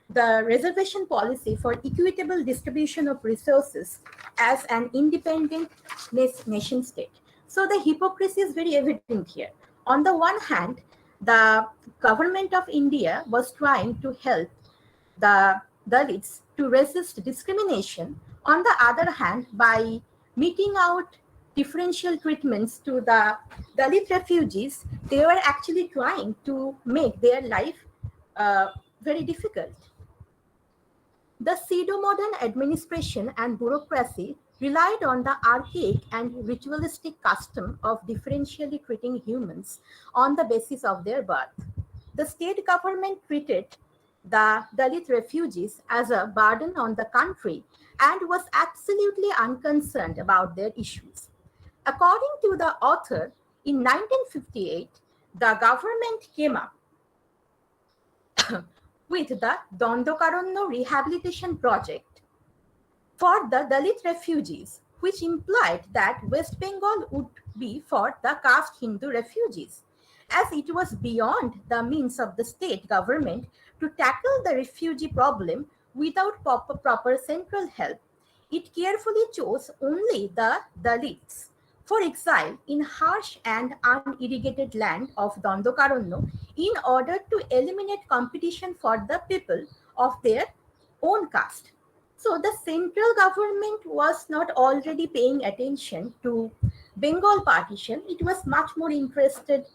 the reservation policy for equitable distribution of resources as an independent nation state. So the hypocrisy is very evident here. On the one hand, the government of India was trying to help the Dalits to resist discrimination. On the other hand, by meting out differential treatments to the Dalit refugees, they were actually trying to make their life very difficult. The pseudo-modern administration and bureaucracy relied on the archaic and ritualistic custom of differentially treating humans on the basis of their birth. The state government treated the Dalit refugees as a burden on the country and was absolutely unconcerned about their issues. According to the author, in 1958, the government came up with the Dandokaranya Rehabilitation Project for the Dalit refugees, which implied that West Bengal would be for the caste Hindu refugees, as it was beyond the means of the state government to tackle the refugee problem without proper central help. It carefully chose only the Dalits for exile in harsh and unirrigated land of Dandokaranya in order to eliminate competition for the people of their own caste. So the central government was not already paying attention to Bengal partition. It was much more interested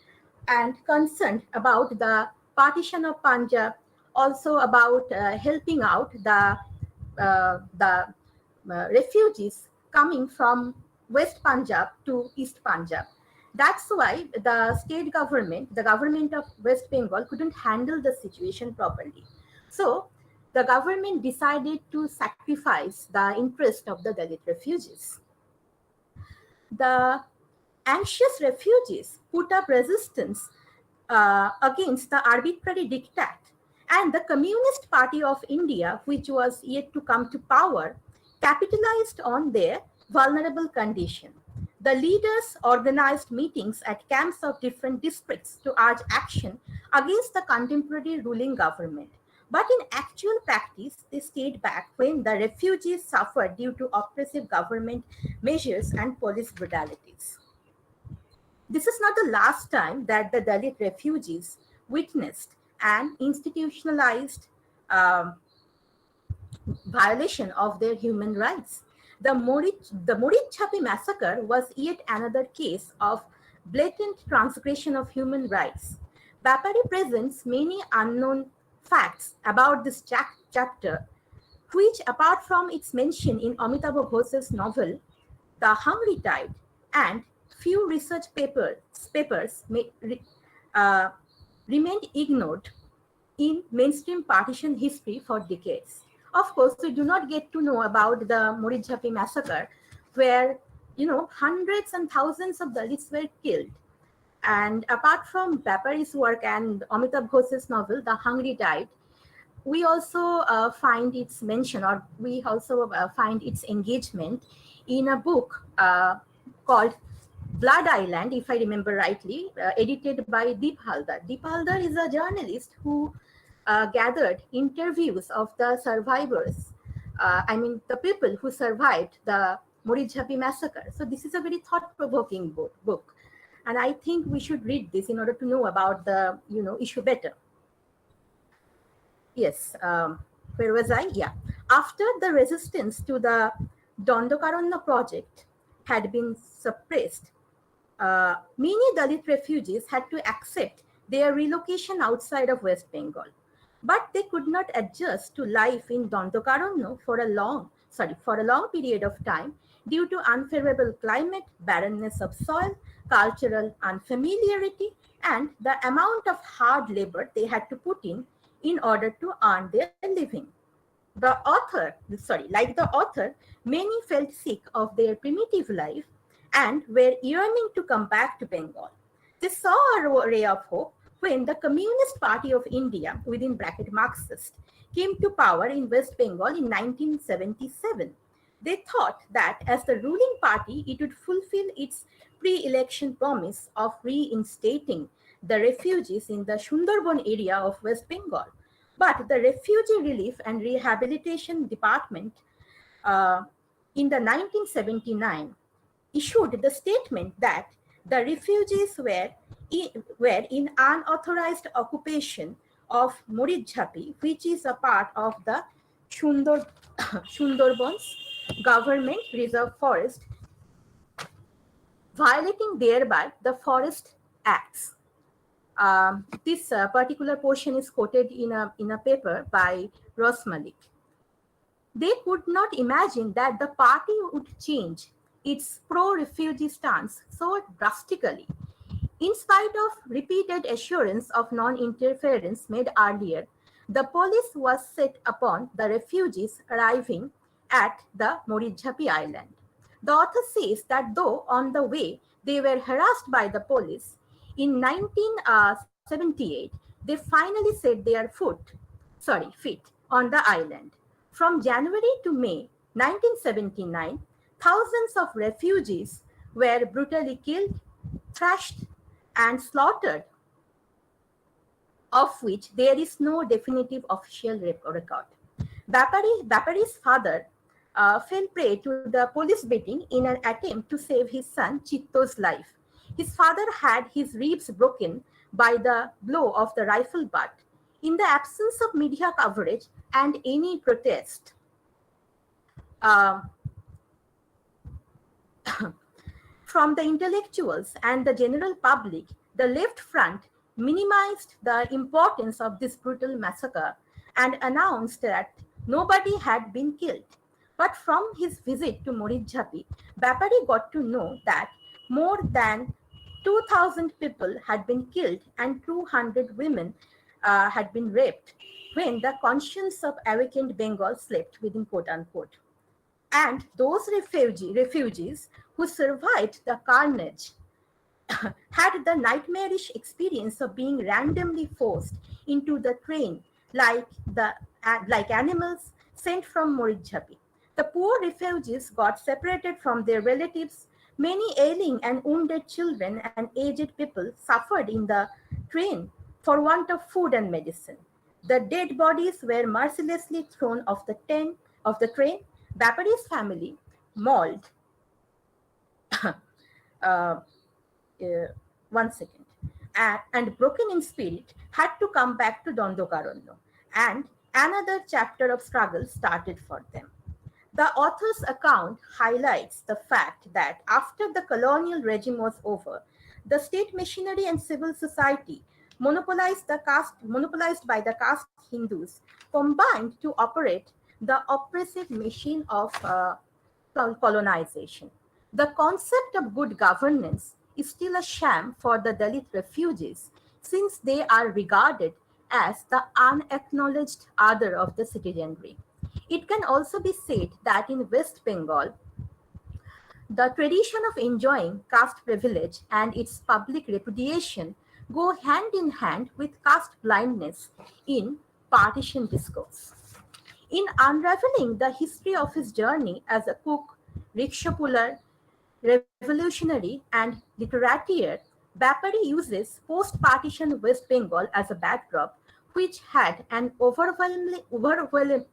and concerned about the partition of Punjab, also about helping out the refugees coming from West Punjab to East Punjab. That's why the state government, the government of West Bengal, couldn't handle the situation properly. So the government decided to sacrifice the interest of the Dalit refugees. The anxious refugees put up resistance against the arbitrary diktat, and the Communist Party of India, which was yet to come to power, capitalized on their vulnerable condition. The leaders organized meetings at camps of different districts to urge action against the contemporary ruling government. But in actual practice, they stayed back when the refugees suffered due to oppressive government measures and police brutalities. This is not the last time that the Dalit refugees witnessed an institutionalized violation of their human rights. The Morit massacre was yet another case of blatant transgression of human rights. Byapari presents many unknown facts about this chapter, which, apart from its mention in Amitabh Ghosh's novel, The Hungry Tide, and few research papers remained ignored in mainstream partition history for decades. Of course, we do not get to know about the Morit massacre, where hundreds and thousands of Dalits were killed. And apart from Byapari's work and Amitabh Ghosh's novel, The Hungry Tide, we also find its mention, or we also find its engagement in a book called Blood Island, if I remember rightly, edited by Deep Haldar. Deep Haldar is a journalist who gathered interviews of the survivors, the people who survived the Morit massacre. So this is a very thought-provoking book. And I think we should read this in order to know about the issue better. Yes, where was I? Yeah. After the resistance to the Dandokaranya project had been suppressed, many Dalit refugees had to accept their relocation outside of West Bengal. But they could not adjust to life in Dandokaranya for a long period of time due to unfavorable climate, barrenness of soil, cultural unfamiliarity, and the amount of hard labor they had to put in order to earn their living. Like the author, many felt sick of their primitive life and were yearning to come back to Bengal. They saw a ray of hope when the Communist Party of India, within bracket Marxist, came to power in West Bengal in 1977. They thought that as the ruling party, it would fulfill its pre-election promise of reinstating the refugees in the Sundarban area of West Bengal. But the Refugee Relief and Rehabilitation Department uh, in the 1979 issued the statement that the refugees were in unauthorized occupation of Morijhapi, which is a part of the Sundar, Sundarbans government reserve forest, violating thereby the Forest Acts. This particular portion is quoted in a paper by Ross Malik. They could not imagine that the party would change its pro-refugee stance so drastically. In spite of repeated assurance of non-interference made earlier, the police was set upon the refugees arriving at the Morijhapi island. The author says that though on the way they were harassed by the police, in 1978 they finally set their feet on the island. From January to May 1979, thousands of refugees were brutally killed, thrashed, and slaughtered, of which there is no definitive official record. Byapari's father fell prey to the police beating in an attempt to save his son Chitto's life. His father had his ribs broken by the blow of the rifle butt. In the absence of media coverage and any protest, uh, from the intellectuals and the general public, the left front minimized the importance of this brutal massacre and announced that nobody had been killed. But from his visit to Morijhapi, Byapari got to know that more than 2,000 people had been killed and 200 women had been raped when the conscience of awakened Bengal slept within quote unquote. And those refugees who survived the carnage had the nightmarish experience of being randomly forced into the train like animals sent from Morijhapi. The poor refugees got separated from their relatives. Many ailing and wounded children and aged people suffered in the train for want of food and medicine. The dead bodies were mercilessly thrown off the train. Byapari's family, mauled, uh, one second, and broken in spirit, had to come back to Dandokaranya, and another chapter of struggle started for them. The author's account highlights the fact that after the colonial regime was over, the state machinery and civil society monopolized by the caste Hindus combined to operate the oppressive machine of colonization. The concept of good governance is still a sham for the Dalit refugees since they are regarded as the unacknowledged other of the citizenry. It can also be said that in West Bengal, the tradition of enjoying caste privilege and its public repudiation go hand in hand with caste blindness in partition discourse. In unraveling the history of his journey as a cook, rickshaw puller, revolutionary, and literatier, Byapari uses post-partition West Bengal as a backdrop, which had an overwhelming, overwhelming,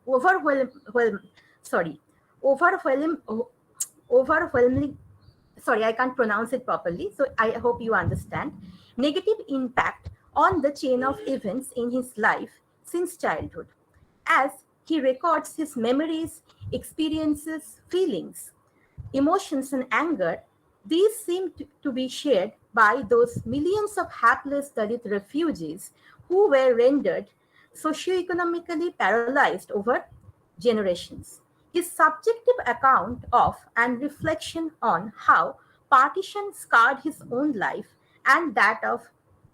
sorry, I can't pronounce it properly, so I hope you understand, negative impact on the chain of events in his life since childhood. As he records his memories, experiences, feelings, emotions, and anger, these seem to be shared by those millions of hapless Dalit refugees who were rendered socioeconomically paralyzed over generations. His subjective account of and reflection on how partition scarred his own life and that of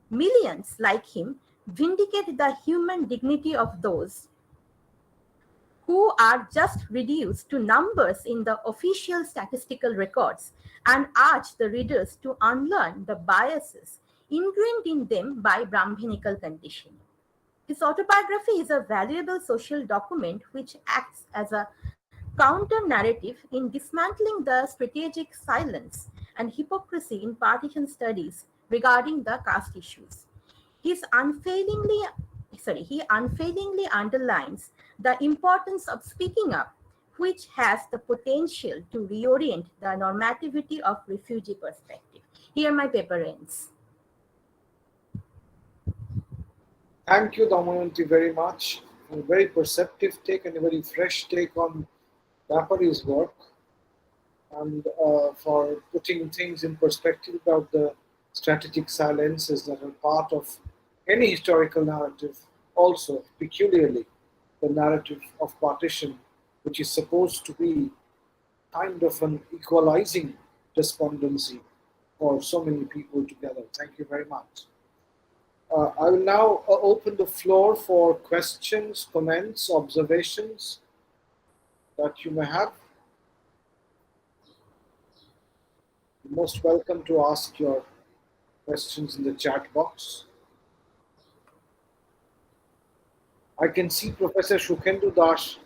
millions like him vindicate the human dignity of those who are just reduced to numbers in the official statistical records and urge the readers to unlearn the biases ingrained in them by Brahminical conditioning. His autobiography is a valuable social document which acts as a counter narrative in dismantling the strategic silence and hypocrisy in partition studies regarding the caste issues. His unfailingly, he unfailingly underlines the importance of speaking up, which has the potential to reorient the normativity of refugee perspective. Here my paper ends. Thank you, Damayanti, very much. A very perceptive take and a very fresh take on Byapari's work, and for putting things in perspective about the strategic silences that are part of any historical narrative, also peculiarly the narrative of partition, which is supposed to be kind of an equalizing despondency for so many people together. Thank you very much. I will now open the floor for questions, comments, observations that you may have. You're most welcome to ask your questions in the chat box. I can see Professor Shukhendu Das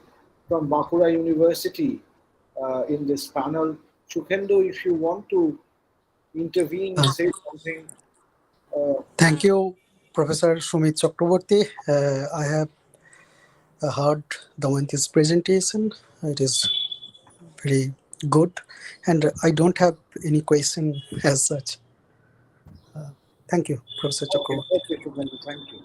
from Bankura University in this panel. Shukhendu, if you want to intervene, say something. Thank you, Professor Sumit Chakrabarti. I have heard Damayanti's presentation. It is very good, and I don't have any question as such. Thank you, Professor Chakrabarti. Okay, Shukhendu, thank you.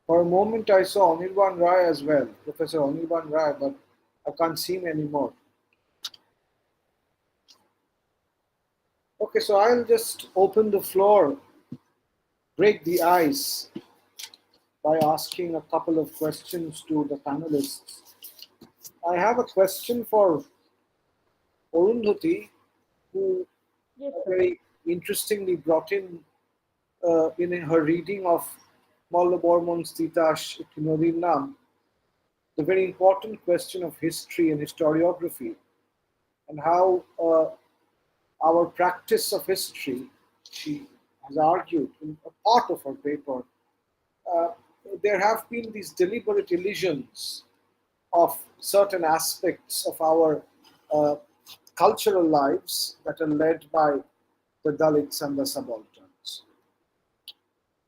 For a moment, I saw Anirban Rai as well, Professor Anirban Rai, but I can't see him anymore. Okay, so I'll just open the floor, break the ice by asking a couple of questions to the panelists. I have a question for Arundhati, who Yes, very interestingly brought in her reading of Molla Bormon's Titash Itinodin Nam, the very important question of history and historiography, and how our practice of history, she has argued in a part of her paper, there have been these deliberate elisions of certain aspects of our cultural lives that are led by the Dalits and the subalterns.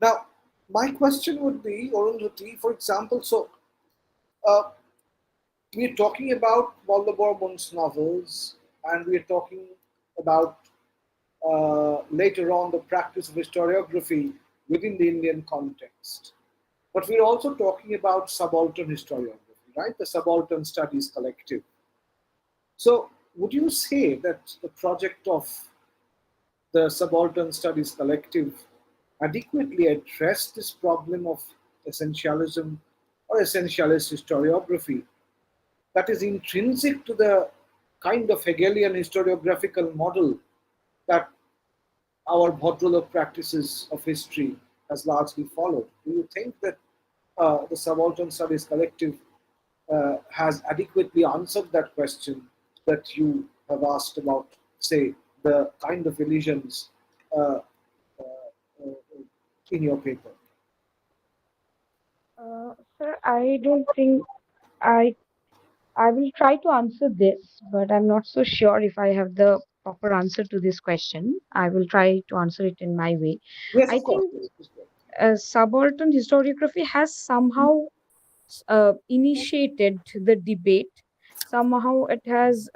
Now, my question would be, Arundhati, for example, so we're talking about Molla Bormon's novels, and we're talking about later on the practice of historiography within the Indian context. But we're also talking about subaltern historiography, right? The Subaltern Studies Collective. So would you say that the project of the Subaltern Studies Collective adequately addressed this problem of essentialism or essentialist historiography that is intrinsic to the kind of Hegelian historiographical model that our Bhadralok practices of history has largely followed? Do you think that the Subaltern Studies Collective has adequately answered that question that you have asked about, say, the kind of elisions in your paper? Sir, I don't think I I will try to answer this, but I'm not so sure if I have the proper answer to this question. I will try to answer it in my way. Yes, I of course. think subaltern historiography has somehow initiated the debate. Somehow it has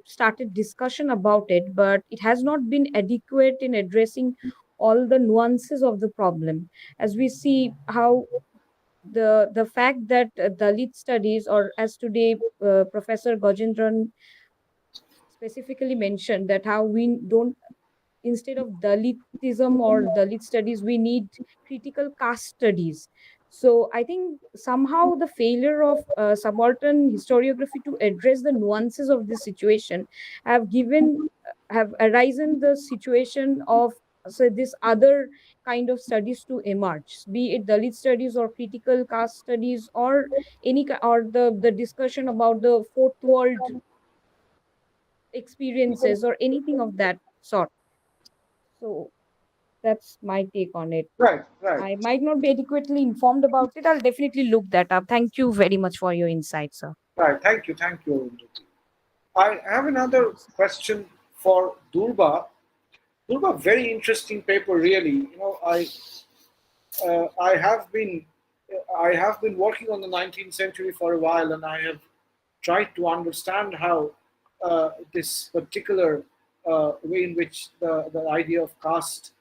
started discussion about it, but it has not been adequate in addressing all the nuances of the problem. As we see how the fact that Dalit studies, or as today Professor Gajendran specifically mentioned, that how we don't, instead of Dalitism or Dalit studies, we need critical caste studies. So I think somehow the failure of subaltern historiography to address the nuances of this situation have arisen the situation of, so this other kind of studies to emerge, be it Dalit studies or critical caste studies, or or the discussion about the fourth world experiences or anything of that sort. So that's my take on it. Right, right, I might not be adequately informed about it. I'll definitely look that up. Thank you very much for your insights, sir. right. Thank you, Arundhati. I have another question for Durba. Durba, very interesting paper, really. I have been working on the 19th century for a while, and I have tried to understand how this particular way in which the idea of caste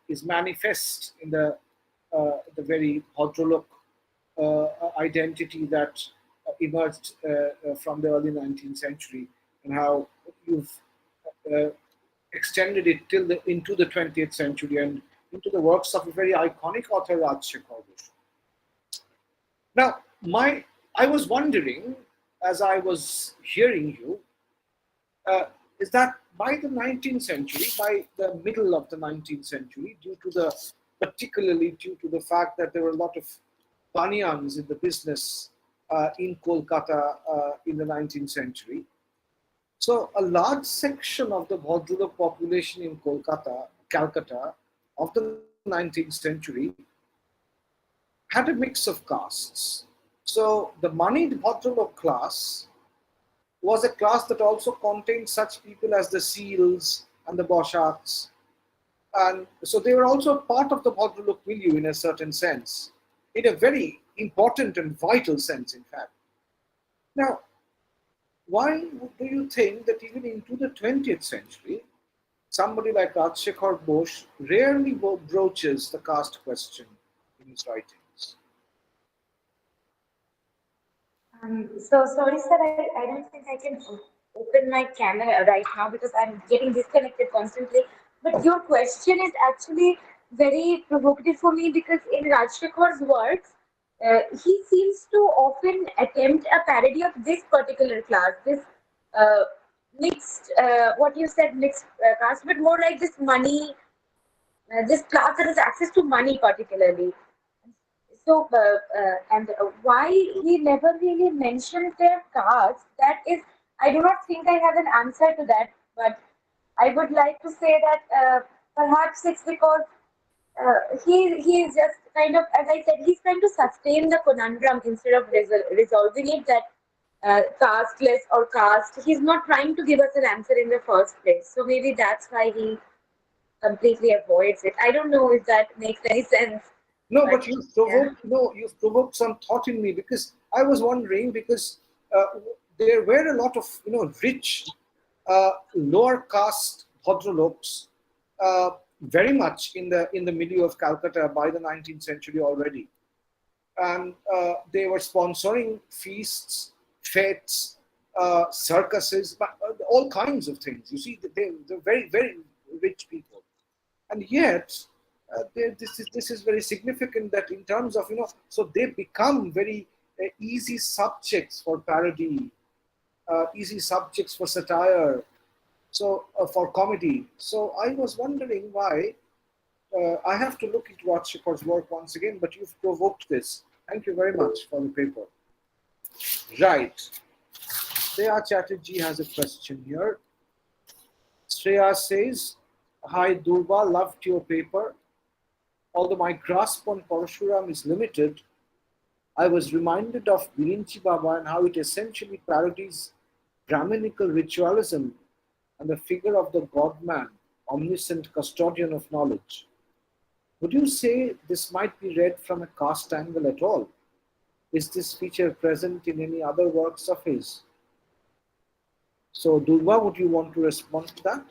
is manifest in the very Bhadralok identity that emerged from the early 19th century, and how you've uh, extended it into the 20th century and into the works of a very iconic author, Rajshekhar. Now, I was wondering, as I was hearing you, uh, is that by the 19th century, by the middle of the 19th century, particularly due to the fact that there were a lot of Banyans in the business in Kolkata in the 19th century. So a large section of the Bhadralok population in Calcutta of the 19th century had a mix of castes. So the moneyed Bhadralok class was a class that also contained such people as the Seals and the Boshats. And so they were also part of the Bhadralok milieu in a certain sense, in a very important and vital sense, in fact. Now, why do you think that even into the 20th century, somebody like Rajshekhar Bose rarely broaches the caste question in his writings? So sorry, sir. I don't think I can open my camera right now because I'm getting disconnected constantly. But your question is actually very provocative for me because in Rajshekhar's works, he seems to often attempt a parody of this particular class, this uh, mixed, what you said, mixed caste, but more like this money, this class that has access to money particularly. So, and why he never really mentioned their caste, that is, I do not think I have an answer to that, but I would like to say that perhaps it's because he is just kind of, as I said, he's trying to sustain the conundrum instead of resolving it, that casteless or caste. He's not trying to give us an answer in the first place. So maybe that's why he completely avoids it. I don't know if that makes any sense. No, But but yeah. you've provoked some thought in me, because I was wondering, because uh, there were a lot of rich lower caste Bhadraloks very much in the milieu of Calcutta by the 19th century already, and they were sponsoring feasts, fetes, circuses, all kinds of things. You see, they're very rich people, and yet this is very significant, that in terms of so they become very easy subjects for parody, easy subjects for satire, so for comedy. So I was wondering why. I have to look into Rajshekhar's work once again, but you've provoked this. Thank you very much for the paper. Right. Shreya Chatterjee has a question here. Shreya says, "Hi Durba, loved your paper. Although my grasp on Parashuram is limited, I was reminded of Birinchi Baba and how it essentially parodies Brahminical ritualism and the figure of the God-man, omniscient custodian of knowledge. Would you say this might be read from a caste angle at all? Is this feature present in any other works of his?" So, Durba, would you want to respond to that?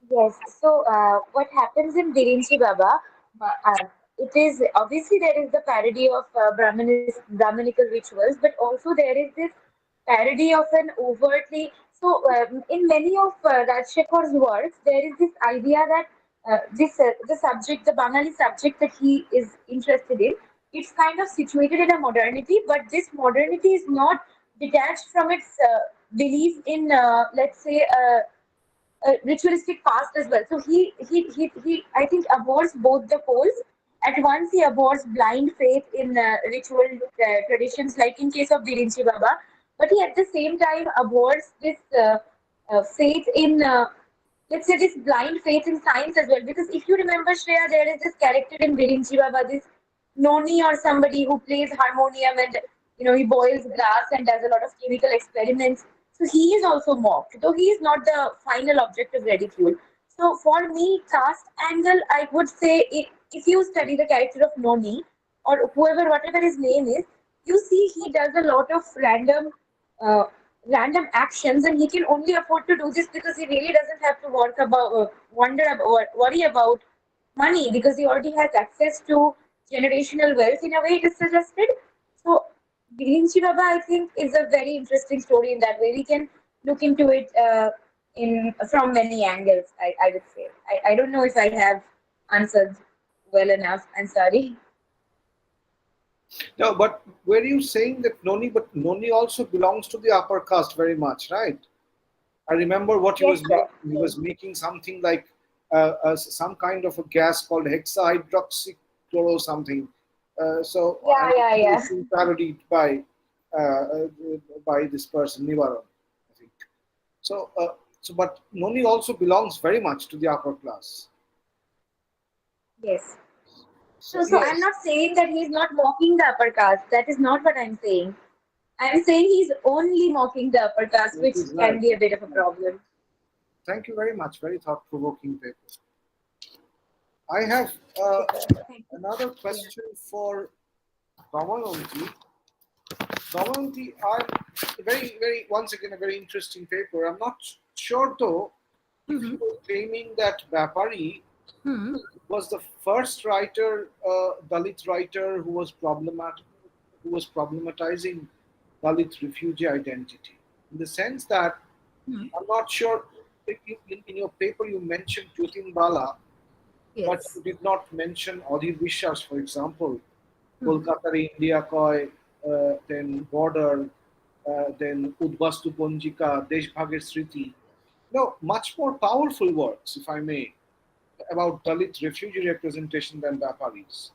Yes. So, what happens in Birinchi Baba? It is obviously there is the parody of Brahminical rituals, but also there is this parody of an overtly. So, in many of Rajshekhar's works, there is this idea that the subject, the Bengali subject that he is interested in, it's kind of situated in a modernity, but this modernity is not detached from its belief in, let's say, ritualistic past as well. So he I think abhors both the poles. At once he abhors blind faith in ritual traditions, like in case of Birinchi Baba, but he at the same time abhors this faith in. Let's say this blind faith in science as well, because if you remember Shreya, there is this character in Birinchi Baba, this Noni or somebody who plays harmonium, and he boils glass and does a lot of chemical experiments. So he is also mocked, though he is not the final object of ridicule. So for me, caste angle, I would say, if you study the character of Noni or whoever, whatever his name is, you see he does a lot of uh, random actions, and he can only afford to do this because he really doesn't have to wonder about, or worry about money, because he already has access to generational wealth in a way it is suggested. So Birinchi Baba, I think, is a very interesting story in that way. We can look into it in from many angles. I would say. I don't know if I have answered well enough. I'm sorry. No, but were you saying that Noni, but Noni also belongs to the upper caste very much, right? I remember what he Yes, was sir. making. He Yes. was making something like some kind of a gas called hexahydroxychloro something. So, Yeah, and yeah, it was yeah. being parodied by this person, Nivaran, I think. So, but Noni also belongs very much to the upper class. Yes. So, So I'm yes, not saying that he's not mocking the upper caste. That is not what I'm saying. I'm saying he's only mocking the upper caste, that which is can right. be a bit of a problem. Thank you very much. Very thought-provoking paper. I have Thank you. another Yeah. question for Damayanti. Damayanti, I'm once again, a very interesting paper. I'm not sure though if you Mhm. were claiming that Byapari Hmm. was the first writer, Dalit writer, who was problematizing Dalit refugee identity. In the sense that Hmm. I'm not sure if in your paper you mentioned Jyotin Bala, but Yes. you did not mention Adhir Bishwas, for example. Hmm. Kolkatar India Koi, then Border, then Udvastu Ponjika, Deshbhager Sriti. No, much more powerful works, if I may, about Dalit refugee representation than Byapari's.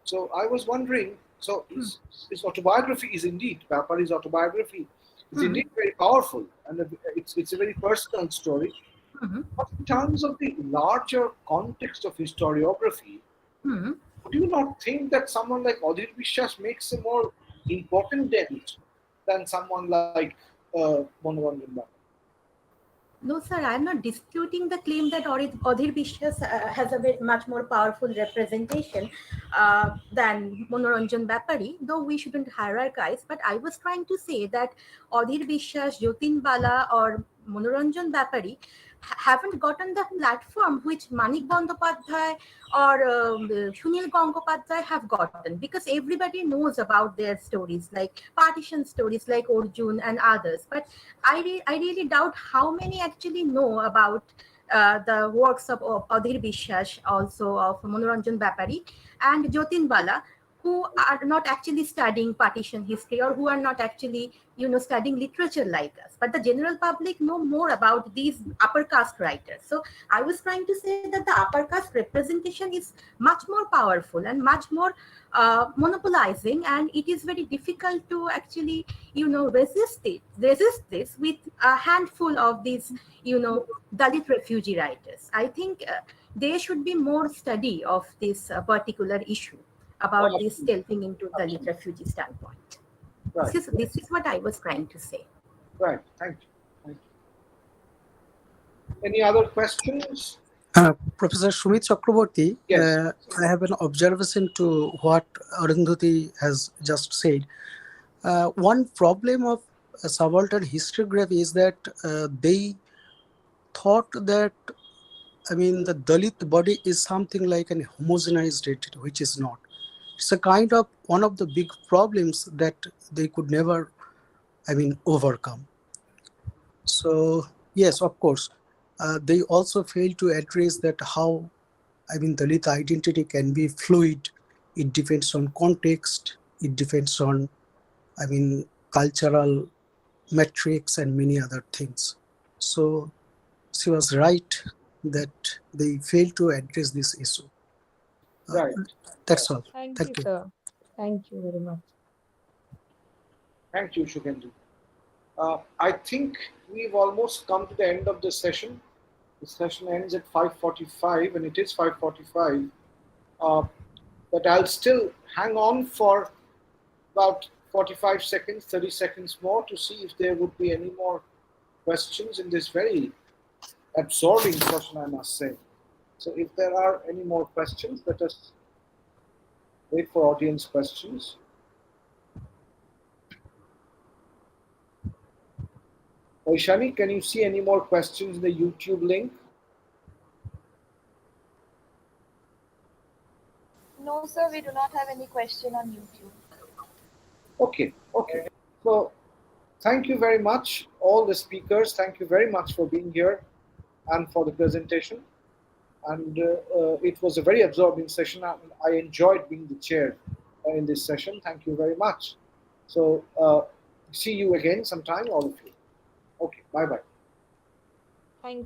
So I was wondering, so his autobiography is indeed, Byapari's autobiography is Hmm. indeed very powerful, and it's a very personal story. Hmm. But in terms of the larger context of historiography, Hmm. do you not think that someone like Adhir Bishwas makes a more important dent than someone like Manoranjan Baba? No, sir, I'm not disputing the claim that Adhir Bishwas has a much more powerful representation than Manoranjan Byapari, though we shouldn't hierarchize. But I was trying to say that Adhir Bishwas, Jyotin Bala, or Manoranjan Byapari haven't gotten the platform which Manik Bandopadhyay or Sunil Gangopadhyay have gotten, because everybody knows about their stories, like partition stories like Arjun and others. But I really doubt how many actually know about the works of Adhir Bishwas, also of Manoranjan Byapari and Jyotin Bala, who are not actually studying partition history, or who are not actually, studying literature like us. But the general public know more about these upper caste writers. So I was trying to say that the upper caste representation is much more powerful and much more monopolizing, and it is very difficult to actually resist this with a handful of these Dalit refugee writers. I think there should be more study of this particular issue Oh, about this absolutely, delving into Dalit absolutely. refugee standpoint. Right, This is what I was trying to say. right. Thank you. Thank you. Any other questions? Professor Sumit Chakrabarti, Yes. I have an observation to what Arundhati has just said. One problem of subaltern historiography is that they thought that, I mean, the Dalit body is something like an homogenized entity, which is not. It's a kind of one of the big problems that they could never, I mean, overcome. So yes, of course, they also fail to address that how, I mean, Dalit identity can be fluid. It depends on context. It depends on, I mean, cultural metrics and many other things. So she was right that they failed to address this issue. Right. That's all. Thank you, Thank you. sir. Thank you very much. Thank you, Shubhendu. I think we've almost come to the end of the session. The session ends at 5:45, and it is 5:45. But I'll still hang on for about 45 seconds, 30 seconds more to see if there would be any more questions in this very absorbing session, I must say. So if there are any more questions, let us wait for audience questions. Vaishali, can you see any more questions in the YouTube link? No, sir, we do not have any question on YouTube. Okay. So thank you very much, all the speakers. Thank you very much for being here and for the presentation. And it was a very absorbing session. I enjoyed being the chair in this session. Thank you very much. So see you again sometime, all of you. Okay, bye-bye. Thank you,